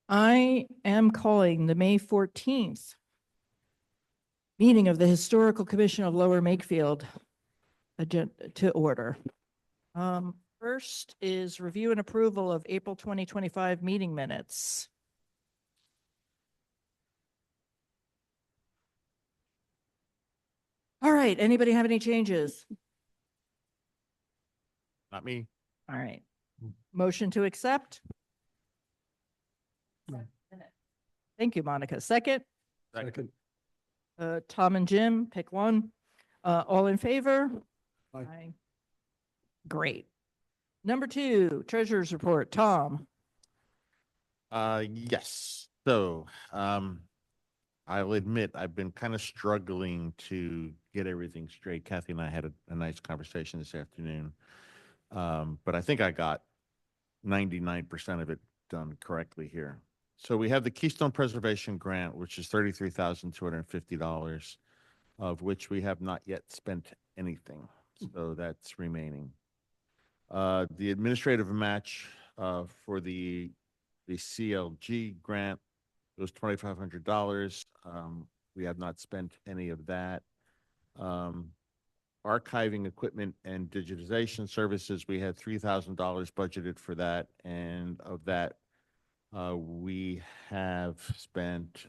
I am calling the May 14th meeting of the Historical Commission of Lower Makefield to order. First is review and approval of April 2025 meeting minutes. All right, anybody have any changes? Not me. All right. Motion to accept? No. Thank you, Monica. Second? Second. Tom and Jim, pick one. All in favor? Aye. Great. Number 2, treasurer's report. Tom. Yes. So, I'll admit I've been kind of struggling to get everything straight. Cathy and I had a nice conversation this afternoon. But I think I got 99% of it done correctly here. So we have the Keystone Preservation Grant, which is $33,250, of which we have not yet spent anything. So that's remaining. The administrative match for the CLG grant was $2,500. We have not spent any of that. Archiving equipment and digitization services, we had $3,000 budgeted for that, and of that, we have spent.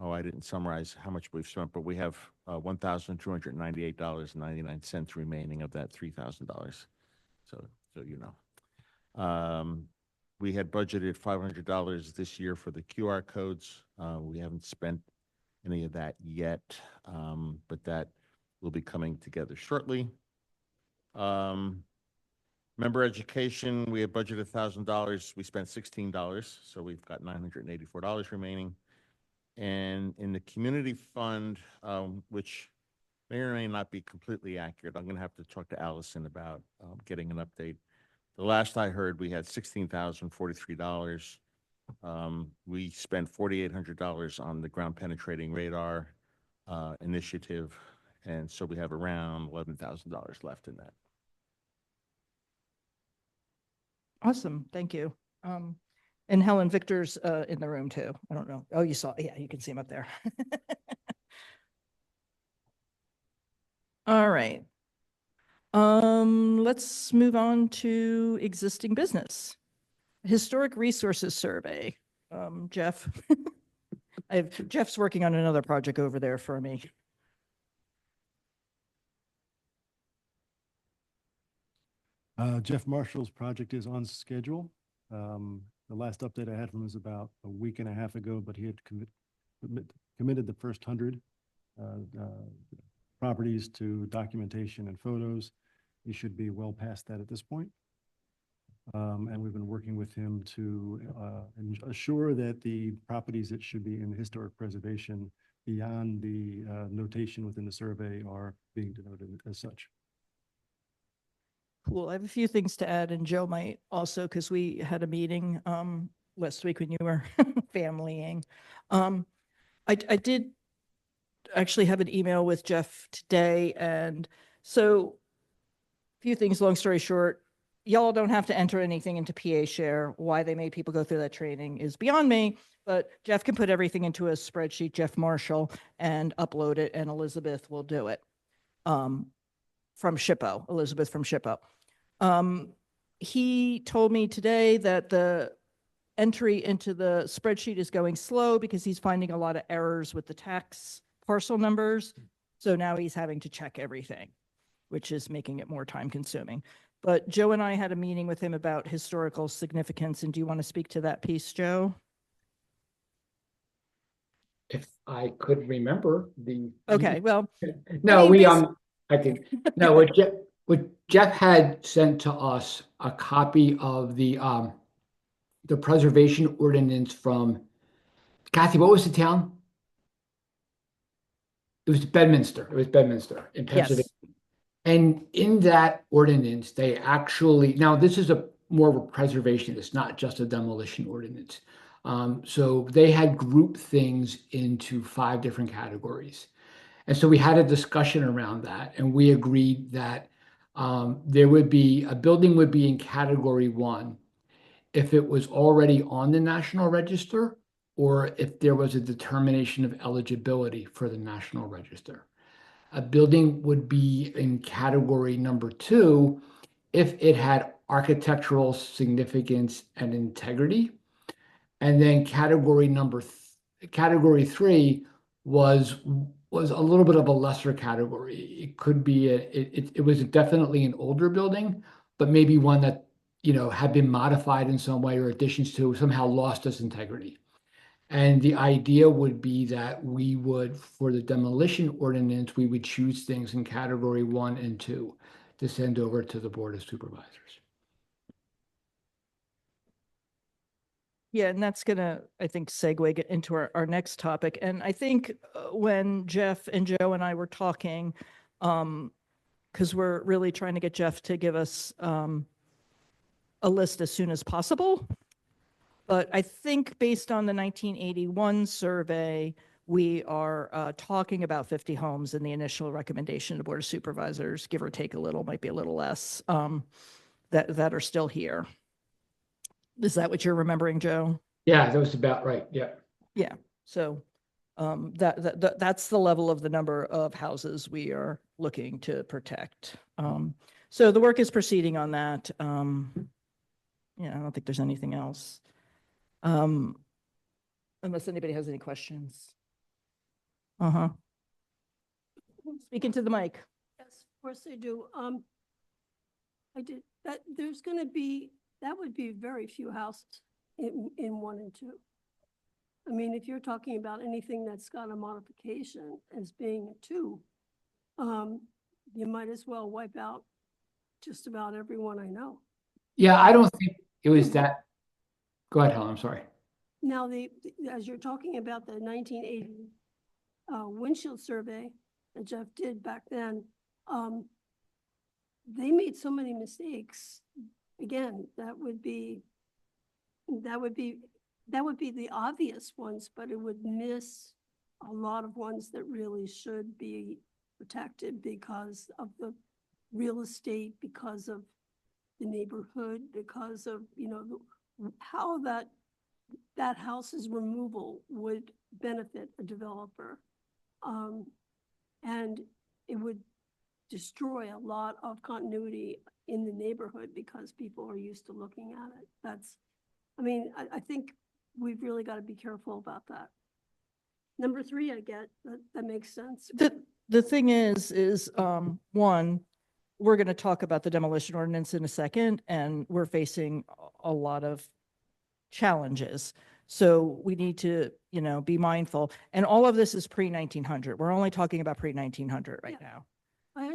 I didn't summarize how much we've spent, but we have $1,298.99 remaining of that $3,000. So you know. We had budgeted $500 this year for the QR codes. We haven't spent any of that yet, but that will be coming together shortly. Member education, we had budgeted $1,000. We spent $16, so we've got $984 remaining. And in the community fund, which may or may not be completely accurate, I'm going to have to talk to Allison about getting an update. The last I heard, we had $16,043. We spent $4,800 on the ground penetrating radar initiative, and so we have around $11,000 left in that. Awesome. Thank you. And Helen, Victor's in the room too. I don't know. Oh, you saw, yeah, you can see him up there. All right. Let's move on to existing business. Historic Resources Survey. Jeff. Jeff's working on another project over there for me. Jeff Marshall's project is on schedule. The last update I had from him was about a week and a half ago, but he had committed the first 100 properties to documentation and photos. He should be well past that at this point. And we've been working with him to assure that the properties that should be in historic preservation beyond the notation within the survey are being denoted as such. Cool. I have a few things to add, and Joe might also, because we had a meeting last week when you were familying. I did actually have an email with Jeff today, and so a few things, long story short, y'all don't have to enter anything into PA Share. Why they made people go through that training is beyond me, but Jeff can put everything into a spreadsheet, Jeff Marshall, and upload it, and Elizabeth will do it. From SHPO, Elizabeth from SHPO. He told me today that the entry into the spreadsheet is going slow because he's finding a lot of errors with the tax parcel numbers. So now he's having to check everything, which is making it more time consuming. But Joe and I had a meeting with him about historical significance. And do you want to speak to that piece, Joe? If I could remember the. Okay, well. No, I mean, I think, no, what Jeff had sent to us a copy of the preservation ordinance from, Cathy, what was the town? It was Bedminster. It was Bedminster in Pennsylvania. Yes. And in that ordinance, they actually, now this is more of a preservation. It's not just a demolition ordinance. So they had grouped things into 5 different categories. And so we had a discussion around that, and we agreed that there would be, a building would be in category 1 if it was already on the National Register or if there was a determination of eligibility for the National Register. A building would be in category number 2 if it had architectural significance and integrity. And then category 3 was a little bit of a lesser category. It could be it was definitely an older building, but maybe one that, you know, had been modified in some way or additions to somehow lost its integrity. And the idea would be that we would, for the demolition ordinance, we would choose things in category 1 and 2 to send over to the Board of Supervisors. Yeah, and that's gonna, I think, segue into our next topic. And I think when Jeff and Joe and I were talking, because we're really trying to get Jeff to give us a list as soon as possible. But I think based on the 1981 survey, we are talking about 50 homes in the initial recommendation to Board of Supervisors, give or take a little, might be a little less, that are still here. Is that what you're remembering, Joe? Yeah, that was about right. Yeah. Yeah. So that's the level of the number of houses we are looking to protect. So the work is proceeding on that. Yeah, I don't think there's anything else. Unless anybody has any questions. Speaking to the mic. Yes, of course I do. I did that. There's going to be, that would be very few houses in 1 and 2. I mean, if you're talking about anything that's got a modification as being a 2, you might as well wipe out just about everyone I know. Yeah, I don't think it was that. Go ahead, Helen, I'm sorry. Now, as you're talking about the 1980 windshield survey that Jeff did back then, they made so many mistakes. Again, that would be the obvious ones, but it would miss a lot of ones that really should be protected because of the real estate, because of the neighborhood, because of, you know, how that house's removal would benefit a developer. And it would destroy a lot of continuity in the neighborhood because people are used to looking at it. I mean, I think we've really got to be careful about that. Number 3, I get, that makes sense. The thing is one, we're going to talk about the demolition ordinance in a second, and we're facing a lot of challenges. So we need to, you know, be mindful. And all of this is pre-1900. We're only talking about pre-1900 right now.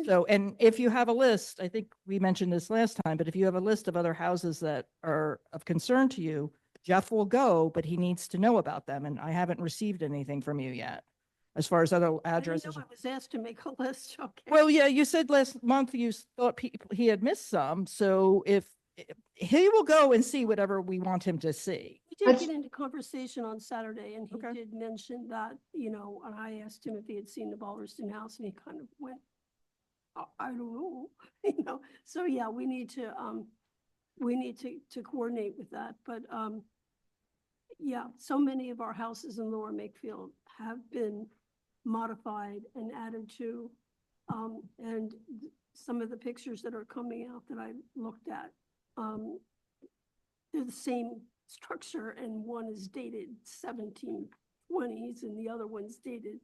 So, and if you have a list, I think we mentioned this last time, but if you have a list of other houses that are of concern to you, Jeff will go, but he needs to know about them. And I haven't received anything from you yet, as far as other addresses. I was asked to make a list. Okay. Well, yeah, you said last month you thought he had missed some. So if he will go and see whatever we want him to see. We did get into conversation on Saturday, and he Okay. did mention that, you know, and I asked him if he had seen the Balderston house, and he kind of went, I don't know, you know. So yeah, we need to coordinate with that. But yeah, so many of our houses in Lower Makefield have been modified and added to, and some of the pictures that are coming out that I looked at, they're the same structure, and one is dated 1720s and the other one's dated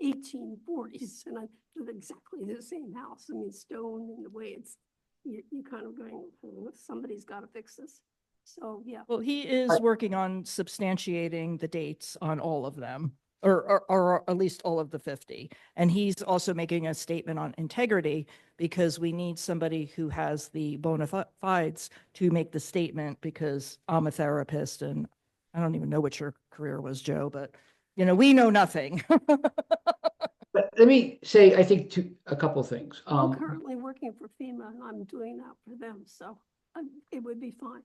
1840s, and they're exactly the same house. I mean, stone and the way it's, you kind of going, oh, somebody's got to fix this. So yeah. Well, he is working on substantiating the dates on all of them, or at least all of the 50. And he's also making a statement on integrity, because we need somebody who has the bona fides to make the statement, because I'm a therapist and I don't even know what your career was, Joe, but you know, we know nothing. But let me say, I think a couple of things. I'm currently working for FEMA, and I'm doing that for them, so it would be fine.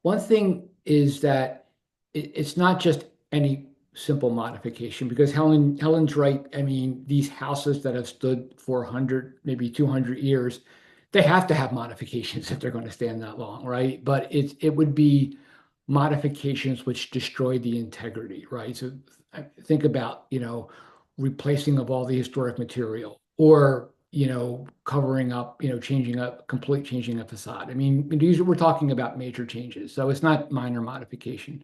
One thing is that it's not just any simple modification, because Helen's right. I mean, these houses that have stood for 100, maybe 200 years, they have to have modifications if they're going to stand that long, right? But it would be modifications which destroy the integrity, right? So think about, replacing of all the historic material, or, covering up, changing up facade. I mean, we're talking about major changes, so it's not minor modification.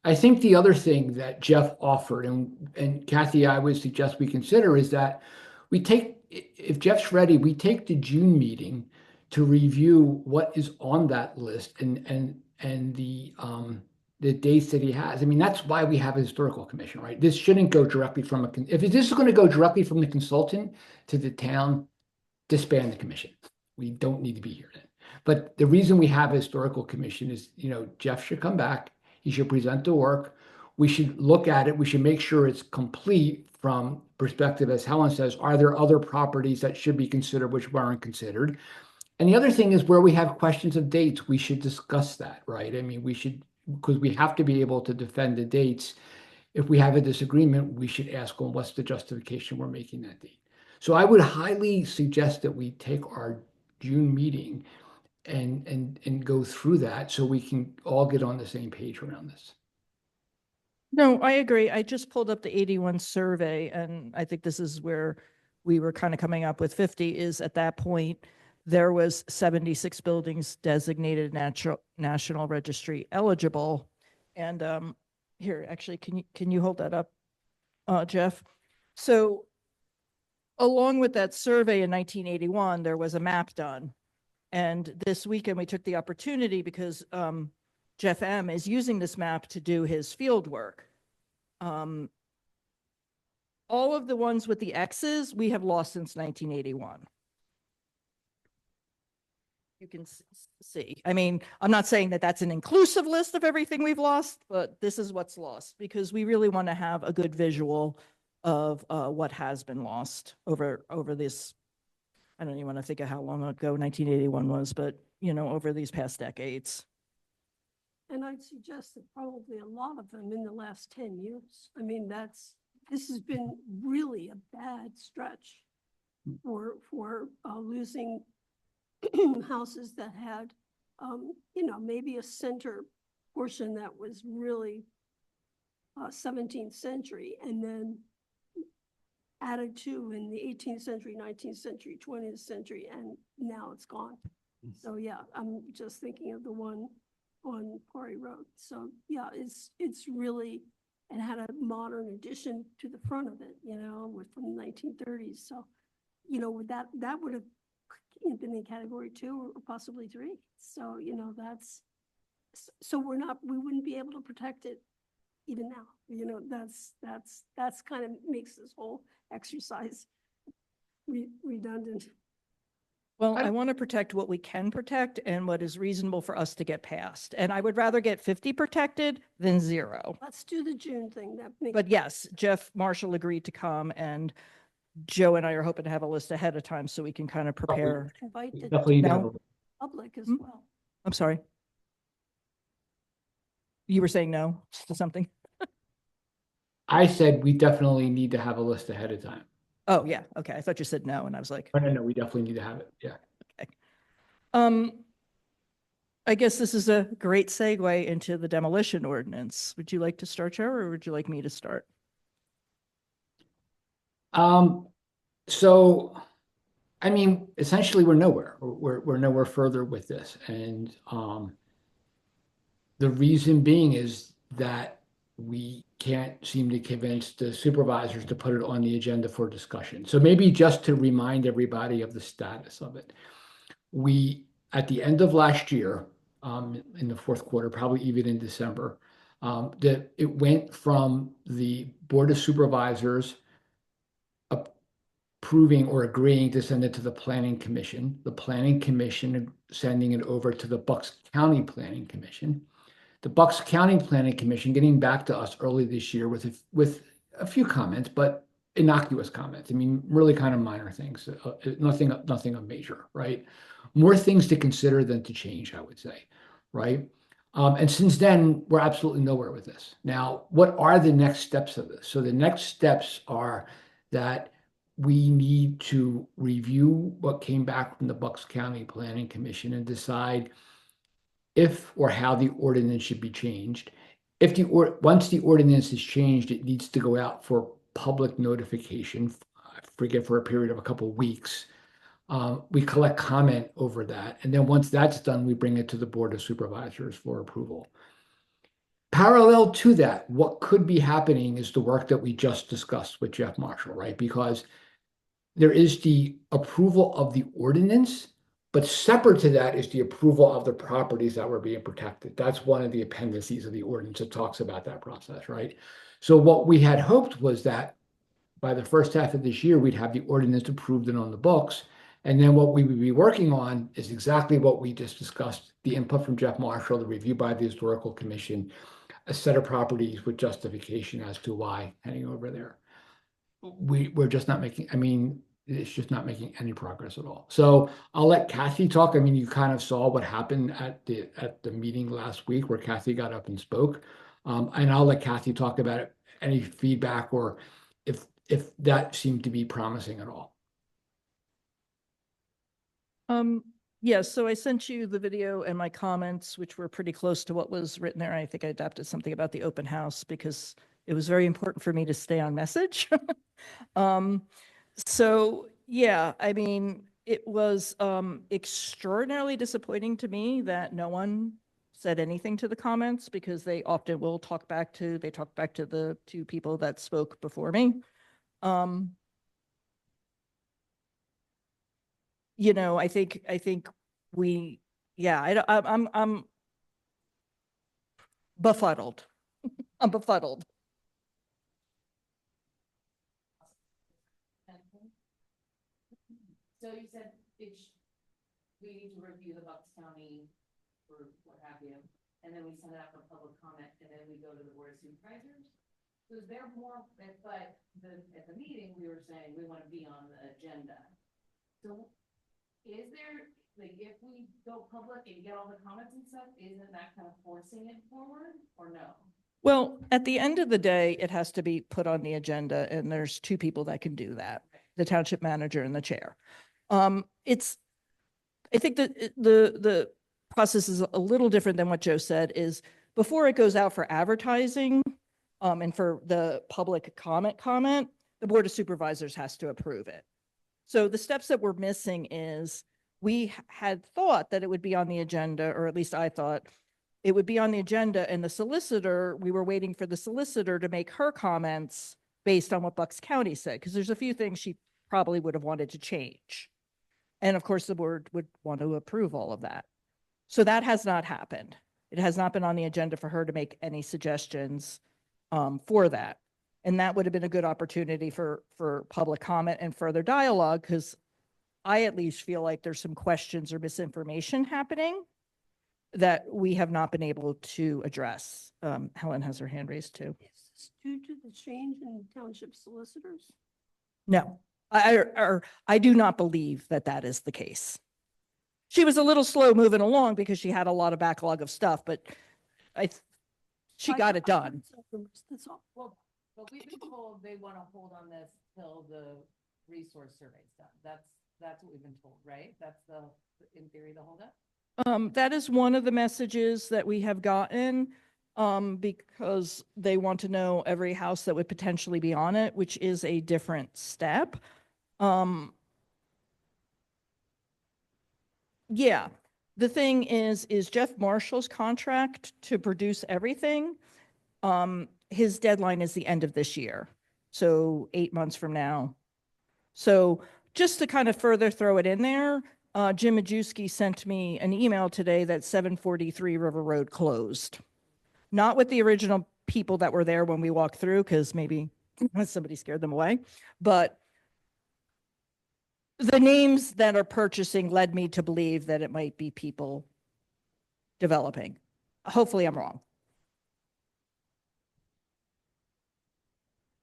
I think the other thing that Jeff offered, and Cathy, I would suggest we consider, is that if Jeff's ready, we take the June meeting to review what is on that list and the dates that he has. I mean, that's why we have a historical commission, right? This shouldn't go directly from if this is going to go directly from the consultant to the town, disband the commission. We don't need to be here then. But the reason we have a historical commission is, Jeff should come back. He should present the work. We should look at it. We should make sure it's complete from perspective, as Helen says, are there other properties that should be considered which weren't considered? And the other thing is, where we have questions of dates, we should discuss that, right? I mean, because we have to be able to defend the dates. If we have a disagreement, we should ask them, what's the justification we're making that date? So I would highly suggest that we take our June meeting and go through that so we can all get on the same page around this. No, I agree. I just pulled up the 81 survey, and I think this is where we were kind of coming up with 50, is at that point, there was 76 buildings designated National Registry eligible. And here, actually, can you hold that up, Jeff? So along with that survey in 1981, there was a map done. And this weekend, we took the opportunity, because Jeff M. is using this map to do his field work. All of the ones with the X's, we have lost since 1981. You can see. I mean, I'm not saying that that's an inclusive list of everything we've lost, but this is what's lost, because we really want to have a good visual of what has been lost over this. I don't even want to think of how long ago 1981 was, but, over these past decades. And I'd suggest that probably a lot of them in the last 10 years. I mean, this has been really a bad stretch for losing houses that had, maybe a center portion that was really 17th century, and then added to in the 18th century, 19th century, 20th century, and now it's gone. So yeah, I'm just thinking of the one on Quarry Road. So yeah, it's really, and had a modern addition to the front of it, from the 1930s. So, that would have been in category 2 or possibly 3. So, so we wouldn't be able to protect it even now. That's kind of makes this whole exercise redundant. Well, I want to protect what we can protect and what is reasonable for us to get past. And I would rather get 50 protected than 0. Let's do the June thing. But yes, Jeff Marshall agreed to come, and Joe and I are hoping to have a list ahead of time so we can kind of prepare. Invite the Definitely public as well. I'm sorry. You were saying no to something? I said we definitely need to have a list ahead of time. Oh, yeah. Okay. I thought you said no, and I was like, No, we definitely need to have it. Yeah. Okay. I guess this is a great segue into the demolition ordinance. Would you like to start, Joe, or would you like me to start? So, I mean, essentially, we're nowhere. We're nowhere further with this, and the reason being is that we can't seem to convince the supervisors to put it on the agenda for discussion. So maybe just to remind everybody of the status of it, we, at the end of last year, in the fourth quarter, probably even in December, that it went from the Board of Supervisors approving or agreeing to send it to the Planning Commission, the Planning Commission sending it over to the Bucks County Planning Commission, the Bucks County Planning Commission getting back to us early this year with a few comments, but innocuous comments. I mean, really kind of minor things, nothing of major, right? More things to consider than to change, I would say, right? And since then, we're absolutely nowhere with this. Now, what are the next steps of this? So the next steps are that we need to review what came back from the Bucks County Planning Commission and decide if or how the ordinance should be changed. If once the ordinance is changed, it needs to go out for public notification, I forget, for a period of a couple of weeks. We collect comment over that, and then once that's done, we bring it to the Board of Supervisors for approval. Parallel to that, what could be happening is the work that we just discussed with Jeff Marshall, right? Because there is the approval of the ordinance, but separate to that is the approval of the properties that were being protected. That's one of the appendices of the ordinance that talks about that process, right? So what we had hoped was that by the first half of this year, we'd have the ordinance approved and on the books. And then what we would be working on is exactly what we just discussed, the input from Jeff Marshall, the review by the Historical Commission, a set of properties with justification as to why heading over there. We're just not making, I mean, it's just not making any progress at all. So I'll let Cathy talk. I mean, you kind of saw what happened at the meeting last week where Cathy got up and spoke. And I'll let Cathy talk about it, any feedback or if that seemed to be promising at all. Yeah, so I sent you the video and my comments, which were pretty close to what was written there. I think I adapted something about the open house because it was very important for me to stay on message. So yeah, I mean, it was extraordinarily disappointing to me that no one said anything to the comments because they often will talk back to the two people that spoke before me. You know, I think we, yeah, I'm befuddled. I'm befuddled. So you said we need to review the Bucks County or what have you, and then we send it out for public comment, and then we go to the Board of Supervisors. So is there more, but at the meeting, we were saying we want to be on the agenda. So is there, like, if we go public and get all the comments and stuff, isn't that kind of forcing it forward or no? Well, at the end of the day, it has to be put on the agenda, and there's two people that can do that, the township manager and the chair. I think that the process is a little different than what Joe said, is before it goes out for advertising, and for the public comment, the Board of Supervisors has to approve it. So the steps that we're missing is we had thought that it would be on the agenda, or at least I thought it would be on the agenda, and the solicitor, we were waiting for the solicitor to make her comments based on what Bucks County said, because there's a few things she probably would have wanted to change. And of course, the board would want to approve all of that. So that has not happened. It has not been on the agenda for her to make any suggestions for that. And that would have been a good opportunity for public comment and further dialogue, because I at least feel like there's some questions or misinformation happening that we have not been able to address. Helen has her hand raised too. Is this due to the change in township solicitors? No, I do not believe that that is the case. She was a little slow moving along because she had a lot of backlog of stuff, but she got it done. That's all. Well, but we've been told they want to hold on this till the resource survey's done. That's what we've been told, right? That's in theory, the holdup? That is one of the messages that we have gotten, because they want to know every house that would potentially be on it, which is a different step. Yeah, the thing is Jeff Marshall's contract to produce everything. His deadline is the end of this year. So 8 months from now. So just to kind of further throw it in there, Jim Majewski sent me an email today that 743 River Road closed. Not with the original people that were there when we walked through, because maybe somebody scared them away, but the names that are purchasing led me to believe that it might be people developing. Hopefully I'm wrong.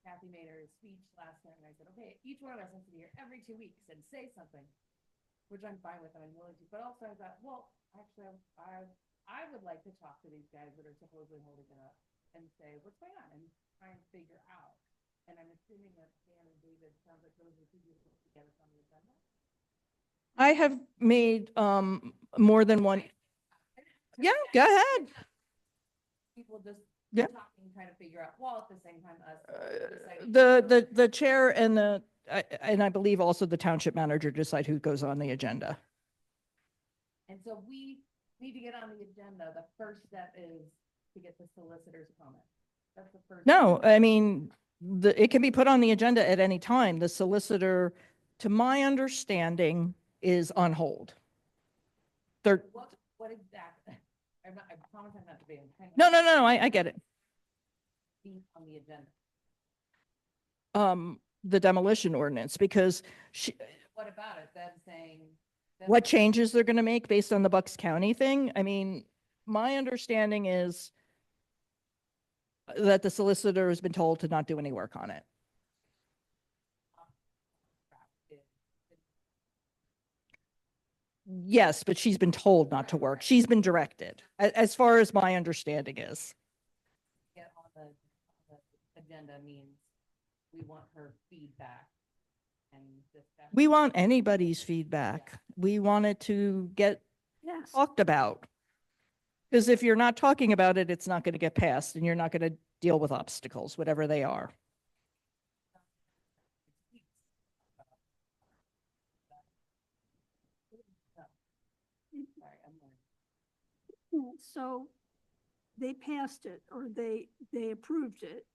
Cathy made her speech last night, and I said, okay, each one of us has to be here every 2 weeks and say something, which I'm fine with, I'm willing to. But also I thought, well, actually, I would like to talk to these guys that are supposedly holding it up and say, what's going on, and try and figure out. And I'm assuming that Dan and David, sounds like those are two people together on the agenda. I have made more than one. Yeah, go ahead. People just Yeah. talking, trying to figure out, well, at the same time, us. deciding- The chair and and I believe also the township manager decide who goes on the agenda. And so we need to get on the agenda. The first step is to get the solicitor's comment. That's the first. No, I mean, it can be put on the agenda at any time. The solicitor, to my understanding, is on hold. They're, What exactly? I promise I'm not debating. no, I get it. Be on the agenda. The demolition ordinance, because What about it? Then saying. then- what changes they're gonna make based on the Bucks County thing? I mean, my understanding is that the solicitor has been told to not do any work on it. Yes, but she's been told not to work. She's been directed, as far as my understanding is. Get on the agenda means we want her feedback and discuss. We want anybody's feedback. We want it to get Yes. talked about. Because if you're not talking about it, it's not going to get passed and you're not going to deal with obstacles, whatever they are. Sorry, I'm like- So they passed it or they approved it.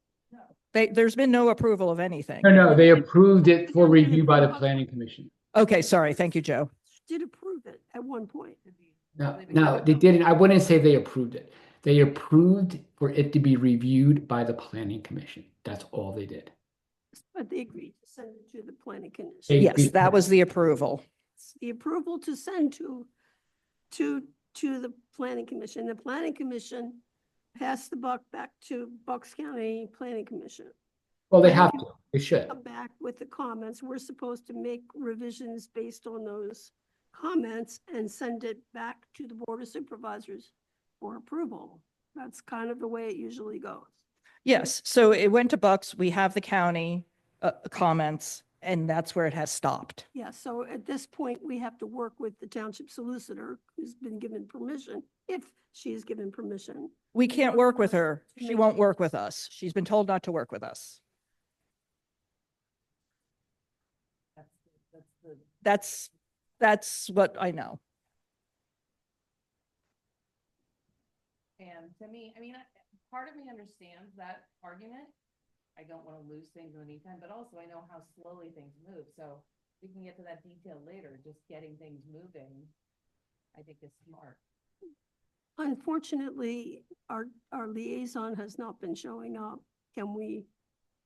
There's been no approval of anything. No, they approved it for review by the planning commission. Okay, sorry. Thank you, Joe. Did approve it at one point. No, they didn't. I wouldn't say they approved it. They approved for it to be reviewed by the planning commission. That's all they did. But they agreed to send it to the planning commission. They- Yes, that was the approval. The approval to send to the planning commission. The planning commission passed the buck back to Bucks County Planning Commission. Well, they have to. They should. Come back with the comments. We're supposed to make revisions based on those comments and send it back to the Board of Supervisors for approval. That's kind of the way it usually goes. Yes, so it went to Bucks. We have the county comments, and that's where it has stopped. Yeah, so at this point, we have to work with the township solicitor who's been given permission, if she is given permission. We can't work with her. She won't work with us. She's been told not to work with us. That's the. That's what I know. And to me, I mean, part of me understands that argument. I don't want to lose things in the meantime, but also I know how slowly things move. So we can get to that detail later. Just getting things moving, I think is smart. Unfortunately, our liaison has not been showing up. Can we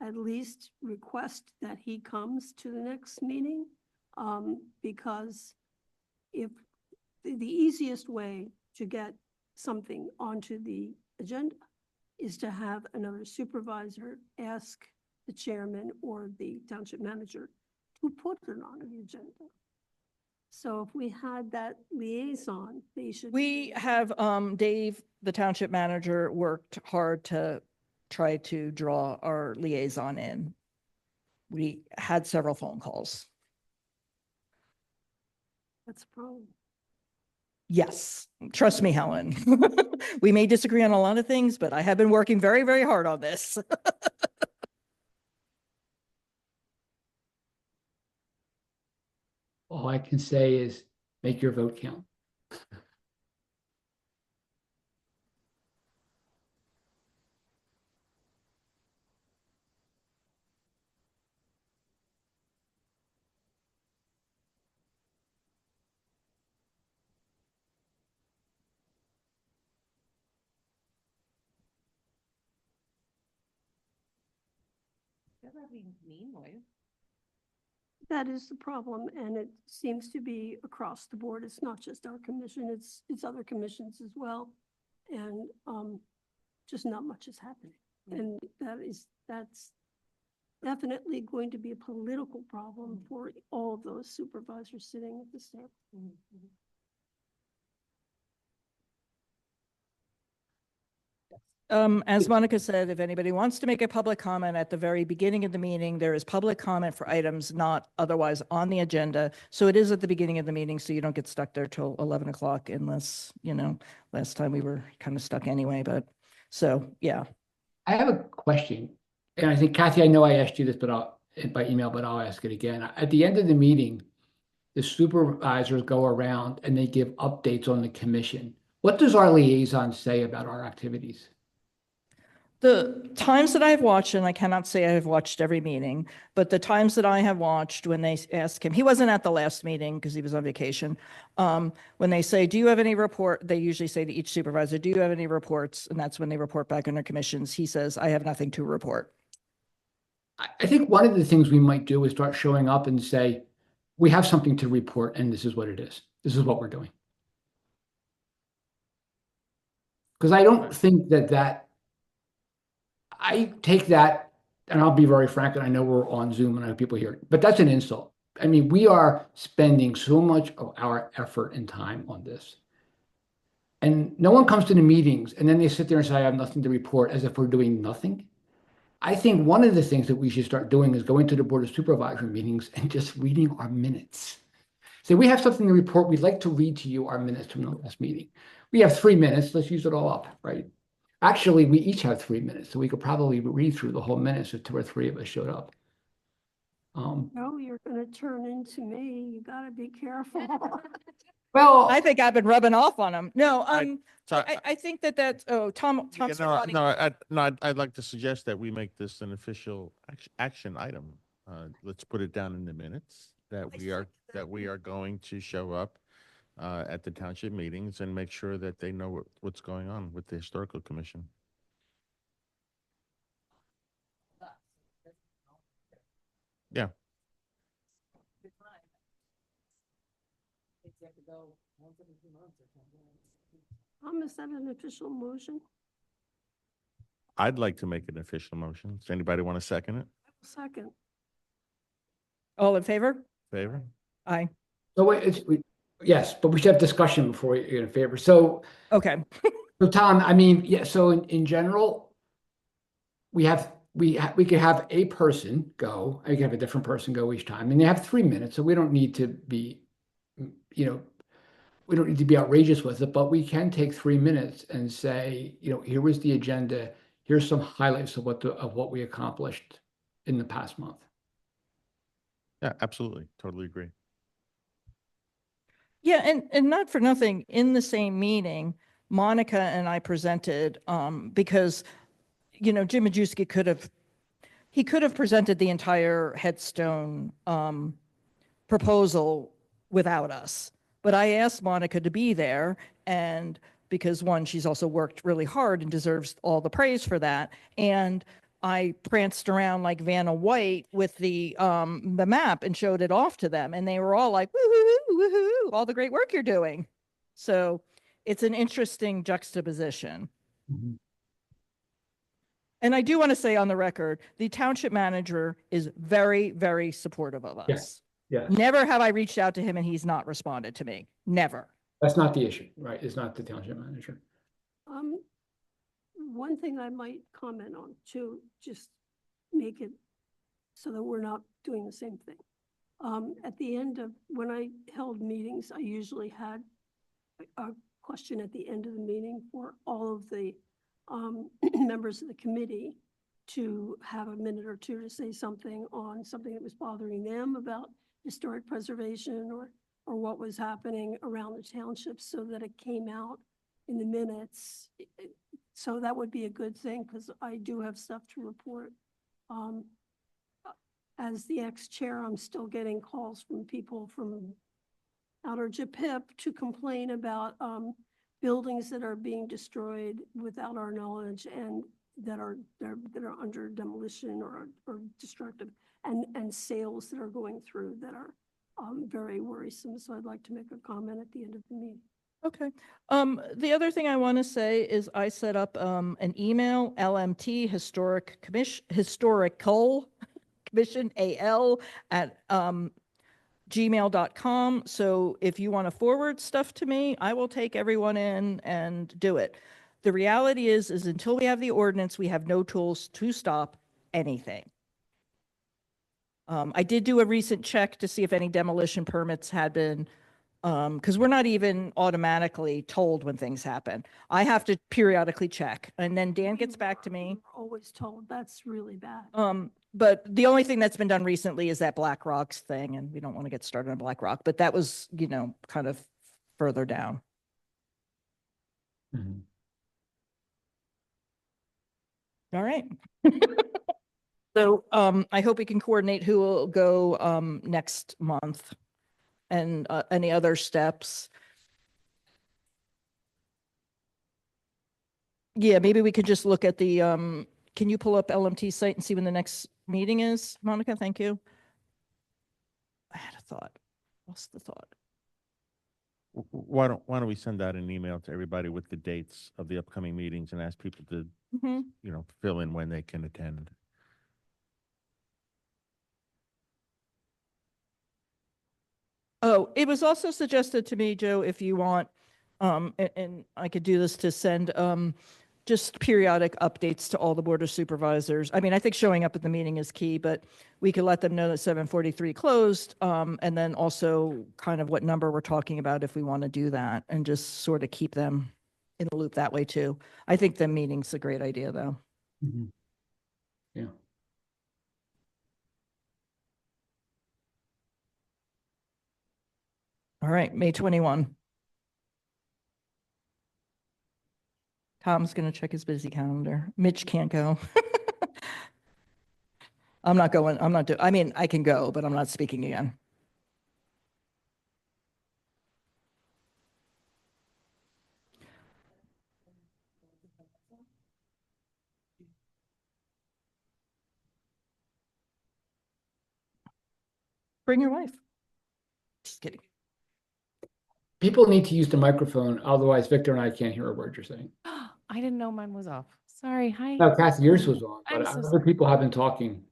at least request that he comes to the next meeting? Because if the easiest way to get something onto the agenda is to have another supervisor ask the chairman or the township manager to put it on the agenda. So if we had that liaison, they should. We have, Dave, the township manager, worked hard to try to draw our liaison in. We had several phone calls. That's a problem. Yes, trust me, Helen. We may disagree on a lot of things, but I have been working very, very hard on this. All I can say is make your vote count. That'd be mean way. That is the problem, and it seems to be across the board. It's not just our commission, it's other commissions as well. And just not much is happening. And that's definitely going to be a political problem for all of those supervisors sitting at the table. As Monica said, if anybody wants to make a public comment at the very beginning of the meeting, there is public comment for items not otherwise on the agenda. So it is at the beginning of the meeting, so you don't get stuck there till 11 o'clock unless, last time we were kind of stuck anyway, but so, yeah. I have a question, and I think Cathy, I know I asked you this, by email, but I'll ask it again. At the end of the meeting, the supervisors go around and they give updates on the commission. What does our liaison say about our activities? The times that I've watched, and I cannot say I have watched every meeting, but the times that I have watched when they ask him, he wasn't at the last meeting because he was on vacation. When they say, do you have any report? They usually say to each supervisor, do you have any reports? And that's when they report back on their commissions. He says, I have nothing to report. I think one of the things we might do is start showing up and say, we have something to report and this is what it is. This is what we're doing. Because I don't think that I take that, and I'll be very frank, and I know we're on Zoom and I have people here, but that's an insult. I mean, we are spending so much of our effort and time on this. And no one comes to the meetings and then they sit there and say, I have nothing to report, as if we're doing nothing. I think one of the things that we should start doing is going to the Board of Supervisor meetings and just reading our minutes. Say, we have something to report. We'd like to read to you our minutes from the last meeting. We have 3 minutes. Let's use it all up, right? Actually, we each have 3 minutes, so we could probably read through the whole minutes if 2 or 3 of us showed up. No, you're gonna turn into me. You gotta be careful. Well, I think I've been rubbing off on him. No, So I think that's, Tom's nodding. I'd like to suggest that we make this an official action item. Let's put it down in the minutes that we are going to show up at the township meetings and make sure that they know what's going on with the historical commission. Yeah. Is that an official motion? I'd like to make an official motion. Does anybody want to second it? Second. All in favor? Favor? Aye. so wait, yes, but we should have discussion before you're in favor. So, Okay. so Tom, I mean, yeah, so in general, we could have a person go, I could have a different person go each time, and they have 3 minutes, so we don't need to be, we don't need to be outrageous with it, but we can take 3 minutes and say, here was the agenda. Here's some highlights of what we accomplished in the past month. Yeah, absolutely. Totally agree. Yeah, and not for nothing, in the same meeting, Monica and I presented, because, Jim Majewski could have presented the entire headstone proposal without us. But I asked Monica to be there, and because one, she's also worked really hard and deserves all the praise for that. And I pranced around like Vanna White with the map and showed it off to them, and they were all like, woohoo, woohoo, all the great work you're doing. So it's an interesting juxtaposition. Mm-hmm. And I do want to say on the record, the township manager is very, very supportive of us. Yes. Yeah. Never have I reached out to him and he's not responded to me. Never. That's not the issue, right? It's not the township manager. One thing I might comment on to just make it so that we're not doing the same thing. At the end of, when I held meetings, I usually had a question at the end of the meeting for all of the members of the committee to have a minute or two to say something on something that was bothering them about historic preservation or what was happening around the township, so that it came out in the minutes. So that would be a good thing, because I do have stuff to report. As the ex-chair, I'm still getting calls from people from outer Japip to complain about buildings that are being destroyed without our knowledge and that are under demolition or destructive, and sales that are going through that are very worrisome. So I'd like to make a comment at the end of the meeting. Okay. The other thing I want to say is I set up an email, LMT, historical commission, AL at gmail.com. So if you want to forward stuff to me, I will take everyone in and do it. the reality is until we have the ordinance, we have no tools to stop anything. I did do a recent check to see if any demolition permits had been, because we're not even automatically told when things happen. I have to periodically check, and then Dan gets back to me. We're always told, that's really bad. But the only thing that's been done recently is that Black Rocks thing, and we don't want to get started on Black Rock, but that was, you know, kind of further down. Mhm. All right. So, I hope we can coordinate who will go, next month and, any other steps. Yeah, maybe we could just look at the, can you pull up LMT site and see when the next meeting is? Monica, thank you. I had a thought. What's the thought? Why don't we send out an email to everybody with the dates of the upcoming meetings and ask people to, Mm-hmm. you know, fill in when they can attend? Oh, it was also suggested to me, Joe, if you want, and I could do this to send, just periodic updates to all the board of supervisors. I mean, I think showing up at the meeting is key, but we could let them know that 7:43 closed, and then also kind of what number we're talking about if we want to do that, and just sort of keep them in the loop that way too. I think the meeting's a great idea, though. Mhm. Yeah. All right, May 21. Tom's going to check his busy calendar. Mitch can't go. I'm not going, I'm not doing, I mean, I can go, but I'm not speaking again. Bring your wife. Just kidding. People need to use the microphone, otherwise Victor and I can't hear a word you're saying. I didn't know mine was off. Sorry. Hi. No, Cathy, yours was on, I'm but so other people have been talking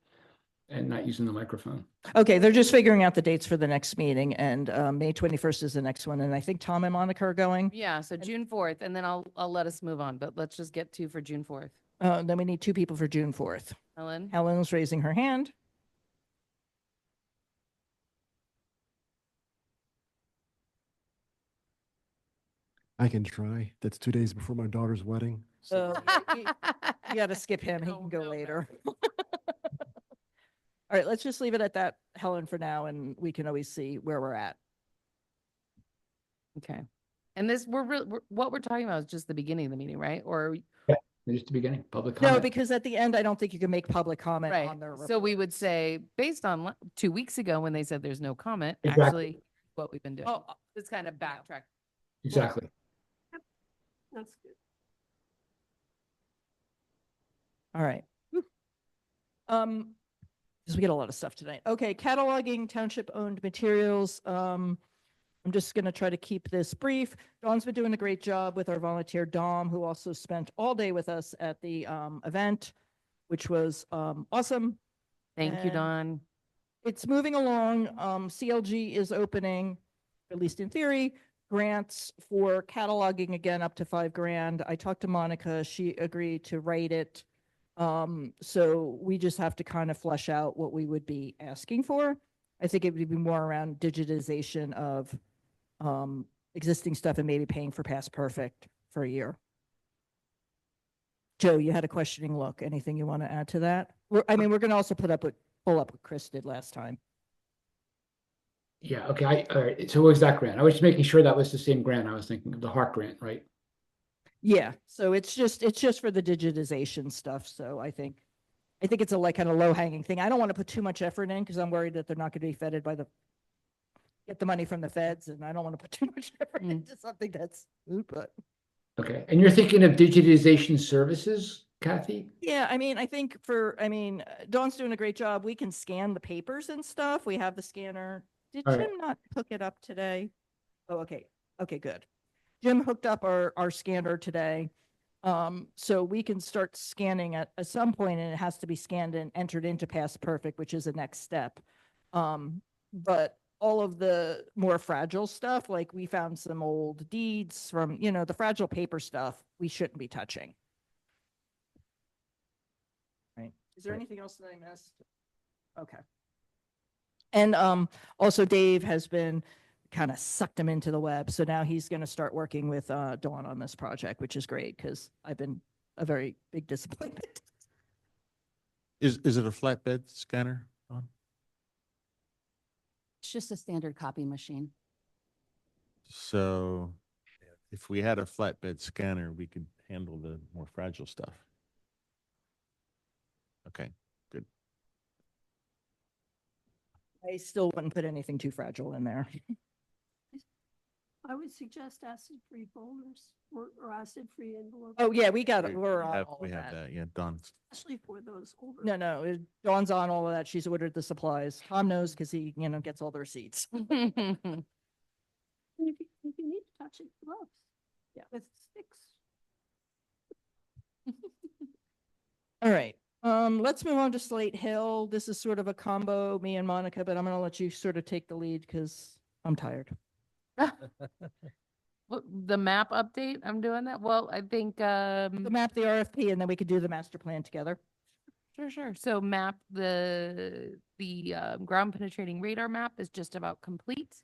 and not using the microphone. Okay, they're just figuring out the dates for the next meeting, and May 21st is the next one, and I think Tom and Monica are going. Yeah, so June 4th, and then I'll let us move on, but let's just get two for June 4th. Then we need 2 people for June 4th. Helen? Helen's raising her hand. I can try. That's 2 days before my daughter's wedding. So You got to skip him. He No, can go no, later. All right, let's just leave it at that, Helen, for now, and we can always see where we're at. Okay. And this, what we're talking about is just the beginning of the meeting, right? Or, Just the beginning, public No, comment. because at the end, I don't think you can make public comment right, on their. so we would say, based on 2 weeks ago when they said there's no comment, Exactly. actually, what we've been doing. Oh, It's kind of backtrack. Exactly. That's good. all right. Because we get a lot of stuff tonight. Okay, cataloging township-owned materials. I'm just going to try to keep this brief. Dawn's been doing a great job with our volunteer Dom, who also spent all day with us at the event, which was awesome. Thank you, And- Dawn. It's moving along. CLG is opening, at least in theory, grants for cataloging again up to $5,000. I talked to Monica. She agreed to write it. So we just have to kind of flesh out what we would be asking for. I think it would be more around digitization of existing stuff and maybe paying for Past Perfect for a year. Joe, you had a questioning look. Anything you want to add to that? We're going to also pull up what Chris did last time. Yeah, okay, all right, so what was that grant? I was just making sure that was the same grant I was thinking of, the Hart grant, right? Yeah, so it's just for the digitization stuff. So I think it's a kind of low hanging thing. I don't want to put too much effort in because I'm worried that they're not going to be fed by get the money from the feds, and I don't want to put too much effort into something that's, but. Okay, and you're thinking of digitization services, Cathy? Yeah, I think Dawn's doing a great job. We can scan the papers and stuff. We have the scanner. Did All right. Jim not hook it up today? Oh, okay. Okay, good. Jim hooked up our scanner today. So we can start scanning at some point, and it has to be scanned and entered into Past Perfect, which is the next step. But all of the more fragile stuff, like we found some old deeds from, the fragile paper stuff, we shouldn't be touching. Right. Is there Right. anything else that I missed? Okay. And also Dave has been kind of sucked him into the web. So now he's going to start working with Dawn on this project, which is great because I've been a very big disappointment. Is it a flatbed scanner? It's just a standard copy machine. So if we had a flatbed scanner, we could handle the more fragile stuff. Okay, good. I still wouldn't put anything too fragile in there. I would suggest acid-free folders or acid-free envelopes. Oh, yeah, we got it. We We're on have, all we of have that. that, yeah, done. Especially for those older. No, Dawn's on all of that. She's ordered the supplies. Tom knows because he, gets all the receipts. And if you need to touch it, gloves. Yeah. With sticks. All right. Let's move on to Slate Hill. This is sort of a combo, me and Monica, but I'm going to let you sort of take the lead because I'm tired. What, the map update, I'm doing that. Well, I think, The map, the RFP, and then we could do the master plan together. sure. So map, the ground penetrating radar map is just about complete.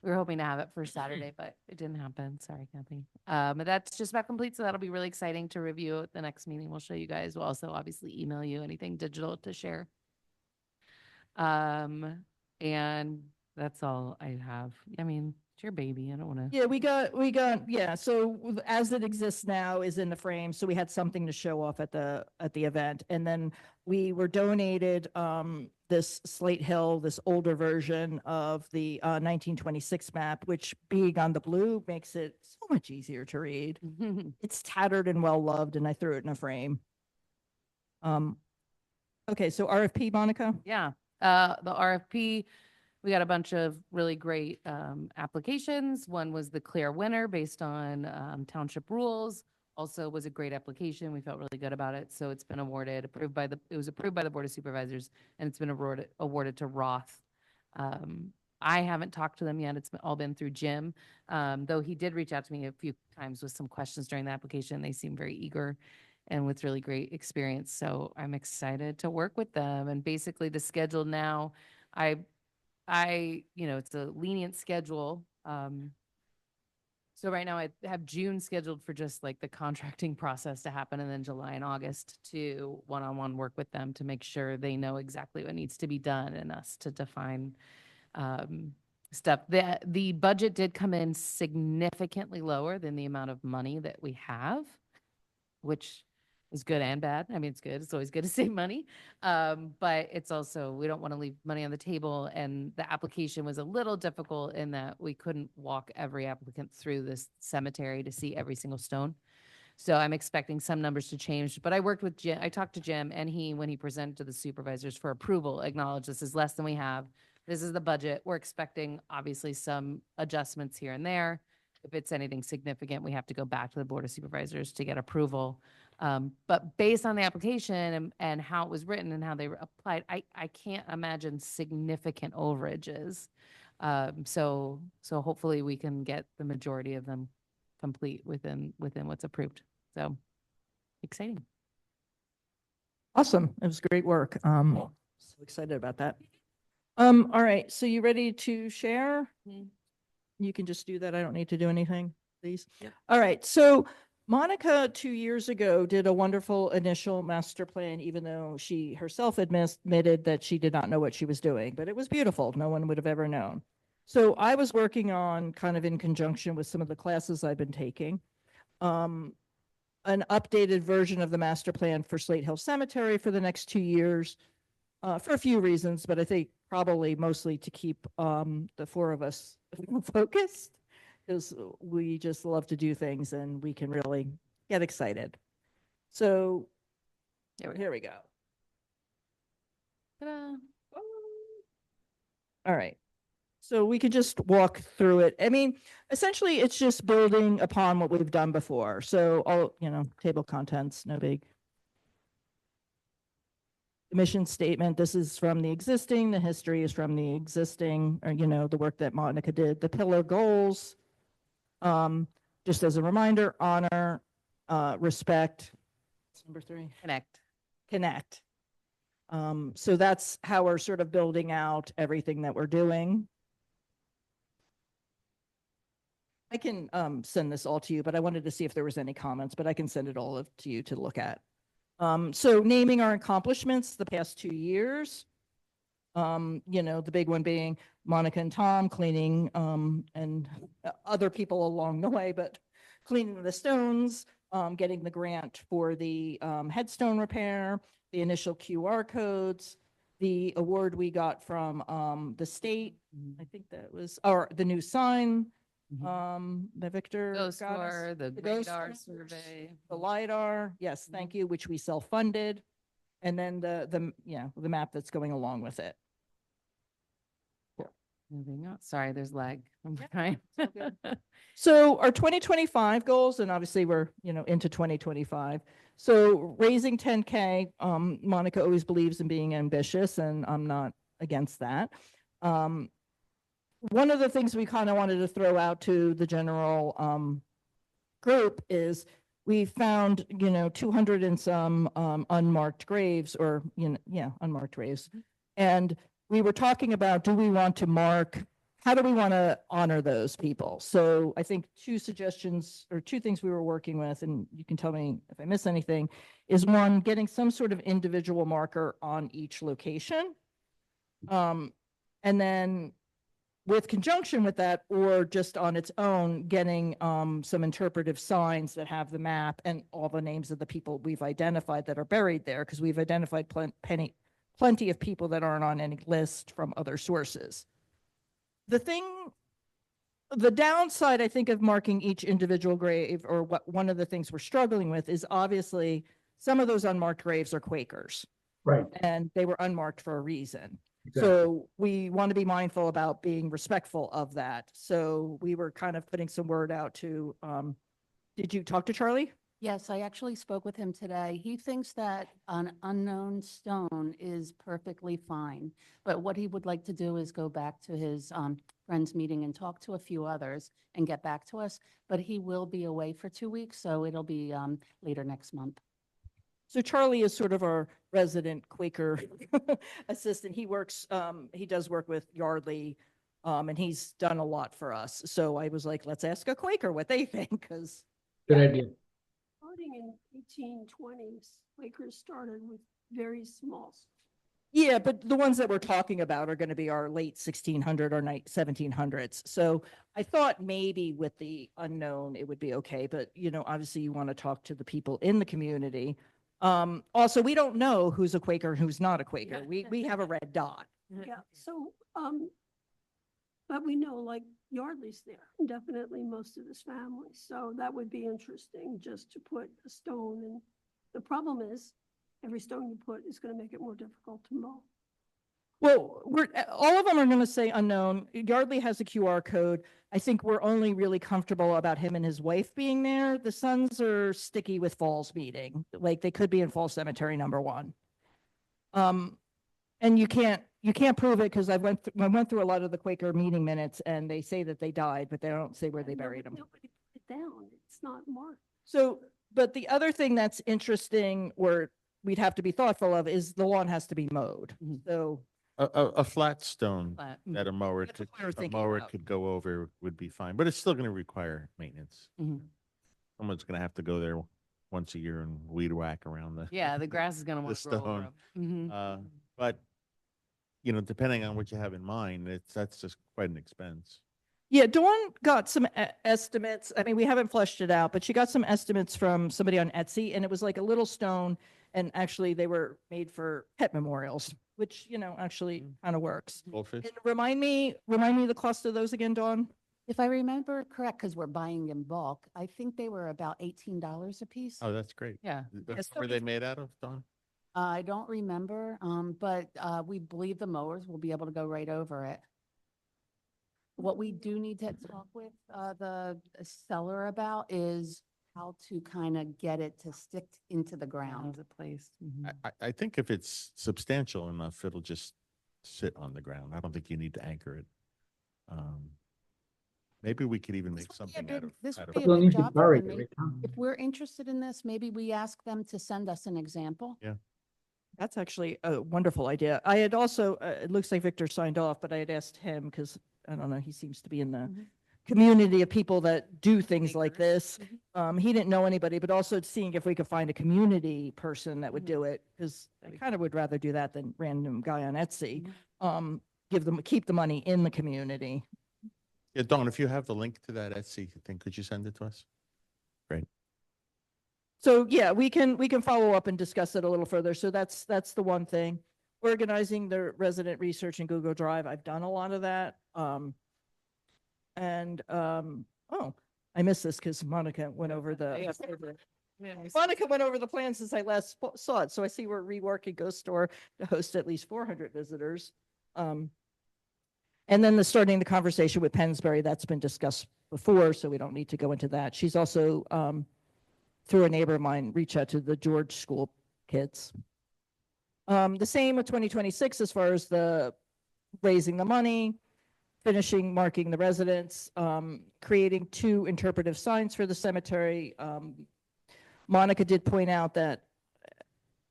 We were hoping to have it for Saturday, but it didn't happen. Sorry, Cathy. But that's just about complete. So that'll be really exciting to review at the next meeting. We'll show you guys. We'll also obviously email you anything digital to share. And that's all I have. I mean, it's your baby. I don't want to. Yeah, yeah. So as it exists now is in the frame. So we had something to show off at the event. And then we were donated this Slate Hill, this older version of the 1926 map, which being on the blue makes it so much easier to read. It's tattered and well loved, and I threw it in a frame. Okay, so RFP, Monica? Yeah, the RFP, we got a bunch of really great applications. One was the clear winner based on township rules. Also was a great application. We felt really good about it. So it's been awarded, it was approved by the Board of Supervisors, and it's been awarded to Roth. I haven't talked to them yet. It's all been through Jim, though he did reach out to me a few times with some questions during the application. They seem very eager and with really great experience. So I'm excited to work with them. And basically the schedule now, it's a lenient schedule. So right now I have June scheduled for just like the contracting process to happen, and then July and August to one-on-one work with them to make sure they know exactly what needs to be done and us to define stuff. The budget did come in significantly lower than the amount of money that we have, which is good and bad. I mean, it's good. It's always good to save money. But it's also, we don't want to leave money on the table. And the application was a little difficult in that we couldn't walk every applicant through this cemetery to see every single stone. So I'm expecting some numbers to change. But I worked with Jim. I talked to Jim, and when he presented to the supervisors for approval, acknowledged this is less than we have. This is the budget. We're expecting obviously some adjustments here and there. If it's anything significant, we have to go back to the Board of Supervisors to get approval. But based on the application and how it was written and how they applied, I can't imagine significant overages. So hopefully we can get the majority of them complete within what's approved. So exciting. Awesome. It was great work. So excited about that. All right. So you ready to share? You can just do that. I don't need to do anything, please. Yep. All right. So Monica 2 years ago did a wonderful initial master plan, even though she herself admitted that she did not know what she was doing, but it was beautiful. No one would have ever known. So I was working on, kind of in conjunction with some of the classes I've been taking, an updated version of the master plan for Slate Hill Cemetery for the next 2 years, for a few reasons, but I think probably mostly to keep the four of us focused, because we just love to do things and we can really get excited. So here we go. Ta-da. All right. So we could just walk through it. I mean, essentially it's just building upon what we've done before. So all, table contents, no big. the mission statement, this is from the existing, the history is from the existing, or, the work that Monica did. The pillar goals, just as a reminder, honor, respect. What's number 3? Connect. So that's how we're sort of building out everything that we're doing. I can send this all to you, but I wanted to see if there was any comments, but I can send it all to you to look at. So naming our accomplishments the past 2 years, the big one being Monica and Tom cleaning, and other people along the way, but cleaning the stones, getting the grant for the headstone repair, the initial QR codes, the award we got from the state, I think that was, or the new sign, that Victor Ghost got us. tour, the ghost radar tours, survey. the LiDAR, yes, thank you, which we self-funded, and then the map that's going along with it. Moving on. Sorry, there's lag. I'm trying. So our 2025 goals, and obviously we're, into 2025. So raising 10K, Monica always believes in being ambitious, and I'm not against that. One of the things we kind of wanted to throw out to the general group is we found, 200 and some unmarked graves, or, unmarked graves. And we were talking about, do we want to mark, how do we want to honor those people? So I think 2 suggestions, or 2 things we were working with, and you can tell me if I miss anything, is one, getting some sort of individual marker on each location. And then with conjunction with that, or just on its own, getting some interpretive signs that have the map and all the names of the people we've identified that are buried there, because we've identified plenty of people that aren't on any list from other sources. The downside, I think, of marking each individual grave, or one of the things we're struggling with, is obviously some of those unmarked graves are Quakers. Right. And they were unmarked for a reason. Exactly. So we want to be mindful about being respectful of that. So we were kind of putting some word out to, did you talk to Charlie? Yes, I actually spoke with him today. He thinks that an unknown stone is perfectly fine. But what he would like to do is go back to his friends meeting and talk to a few others and get back to us. But he will be away for 2 weeks, so it'll be later next month. So Charlie is sort of our resident Quaker assistant. He does work with Yardley, and he's done a lot for us. So I was like, let's ask a Quaker what they think, because. Good idea. Starting in 1820s, Quakers started with very small. Yeah, but the ones that we're talking about are going to be our late 1600 or 1700s. So I thought maybe with the unknown, it would be okay. But, obviously you want to talk to the people in the community. Also, we don't know who's a Quaker and who's not a Quaker. We have a red dot. Yeah, so, but we know like Yardley's there, and definitely most of his family. So that would be interesting, just to put a stone. And the problem is, every stone you put is going to make it more difficult to mow. Well, all of them are going to say unknown. Yardley has a QR code. I think we're only really comfortable about him and his wife being there. The sons are sticky with Falls meeting. Like, they could be in Falls Cemetery #1. And you can't prove it, because I went through a lot of the Quaker meeting minutes, and they say that they died, but they don't say where they buried them. Nobody put it down. It's not marked. So, but the other thing that's interesting, or we'd have to be thoughtful of, is the lawn has to be mowed. So A flat stone Flat. that a mower That's could, what we were a thinking mower about. could go over would be fine, but it's still going to require maintenance. Mhm. Someone's going to have to go there once a year and weed whack around the. Yeah, the grass is gonna The want to grow over stone. 'em. Mhm. But, depending on what you have in mind, that's just quite an expense. yeah, Dawn got some estimates. I mean, we haven't fleshed it out, but she got some estimates from somebody on Etsy, and it was like a little stone, and actually they were made for pet memorials, which, actually kind of works. Goldfish? And remind me the cost of those again, Dawn? If I remember correct, because we're buying in bulk, I think they were about $18 a piece. Oh, that's great. Yeah. What were they made out of, Don? I don't remember, but we believe the mowers will be able to go right over it. What we do need to talk with the seller about is how to kind of get it to stick into the ground. How's it placed? Mhm. I think if it's substantial enough, it'll just sit on the ground. I don't think you need to anchor it. Maybe we could even This make would be a something out big- of. this out would of- be a They'll big need to job for bury them. it every time. If we're interested in this, maybe we ask them to send us an example. That's actually a wonderful idea. I had also, it looks like Victor signed off, but I had asked him because, I don't know, he seems to be in the Mhm. community of people that do things like Makers. this. He didn't know anybody, but also seeing if we could find a community person that would Mhm. do it, because I kind of would rather do that than random guy on Etsy. Mhm. Keep the money in the community. Yeah, Dawn, if you have the link to that Etsy thing, could you send it to us? Great. So yeah, we can follow up and discuss it a little further. So that's the one thing. Organizing the resident research in Google Drive. I've done a lot of that. Oh, I missed this because Monica went over the Monica went over the plan since I last saw it. So I see we're reworking Ghost Store to host at least 400 visitors. And then starting the conversation with Pensbury, that's been discussed before, so we don't need to go into that. She's also, through a neighbor of mine, reach out to the George School kids. The same with 2026 as far as the raising the money, finishing marking the residents, creating 2 interpretive signs for the cemetery. Monica did point out that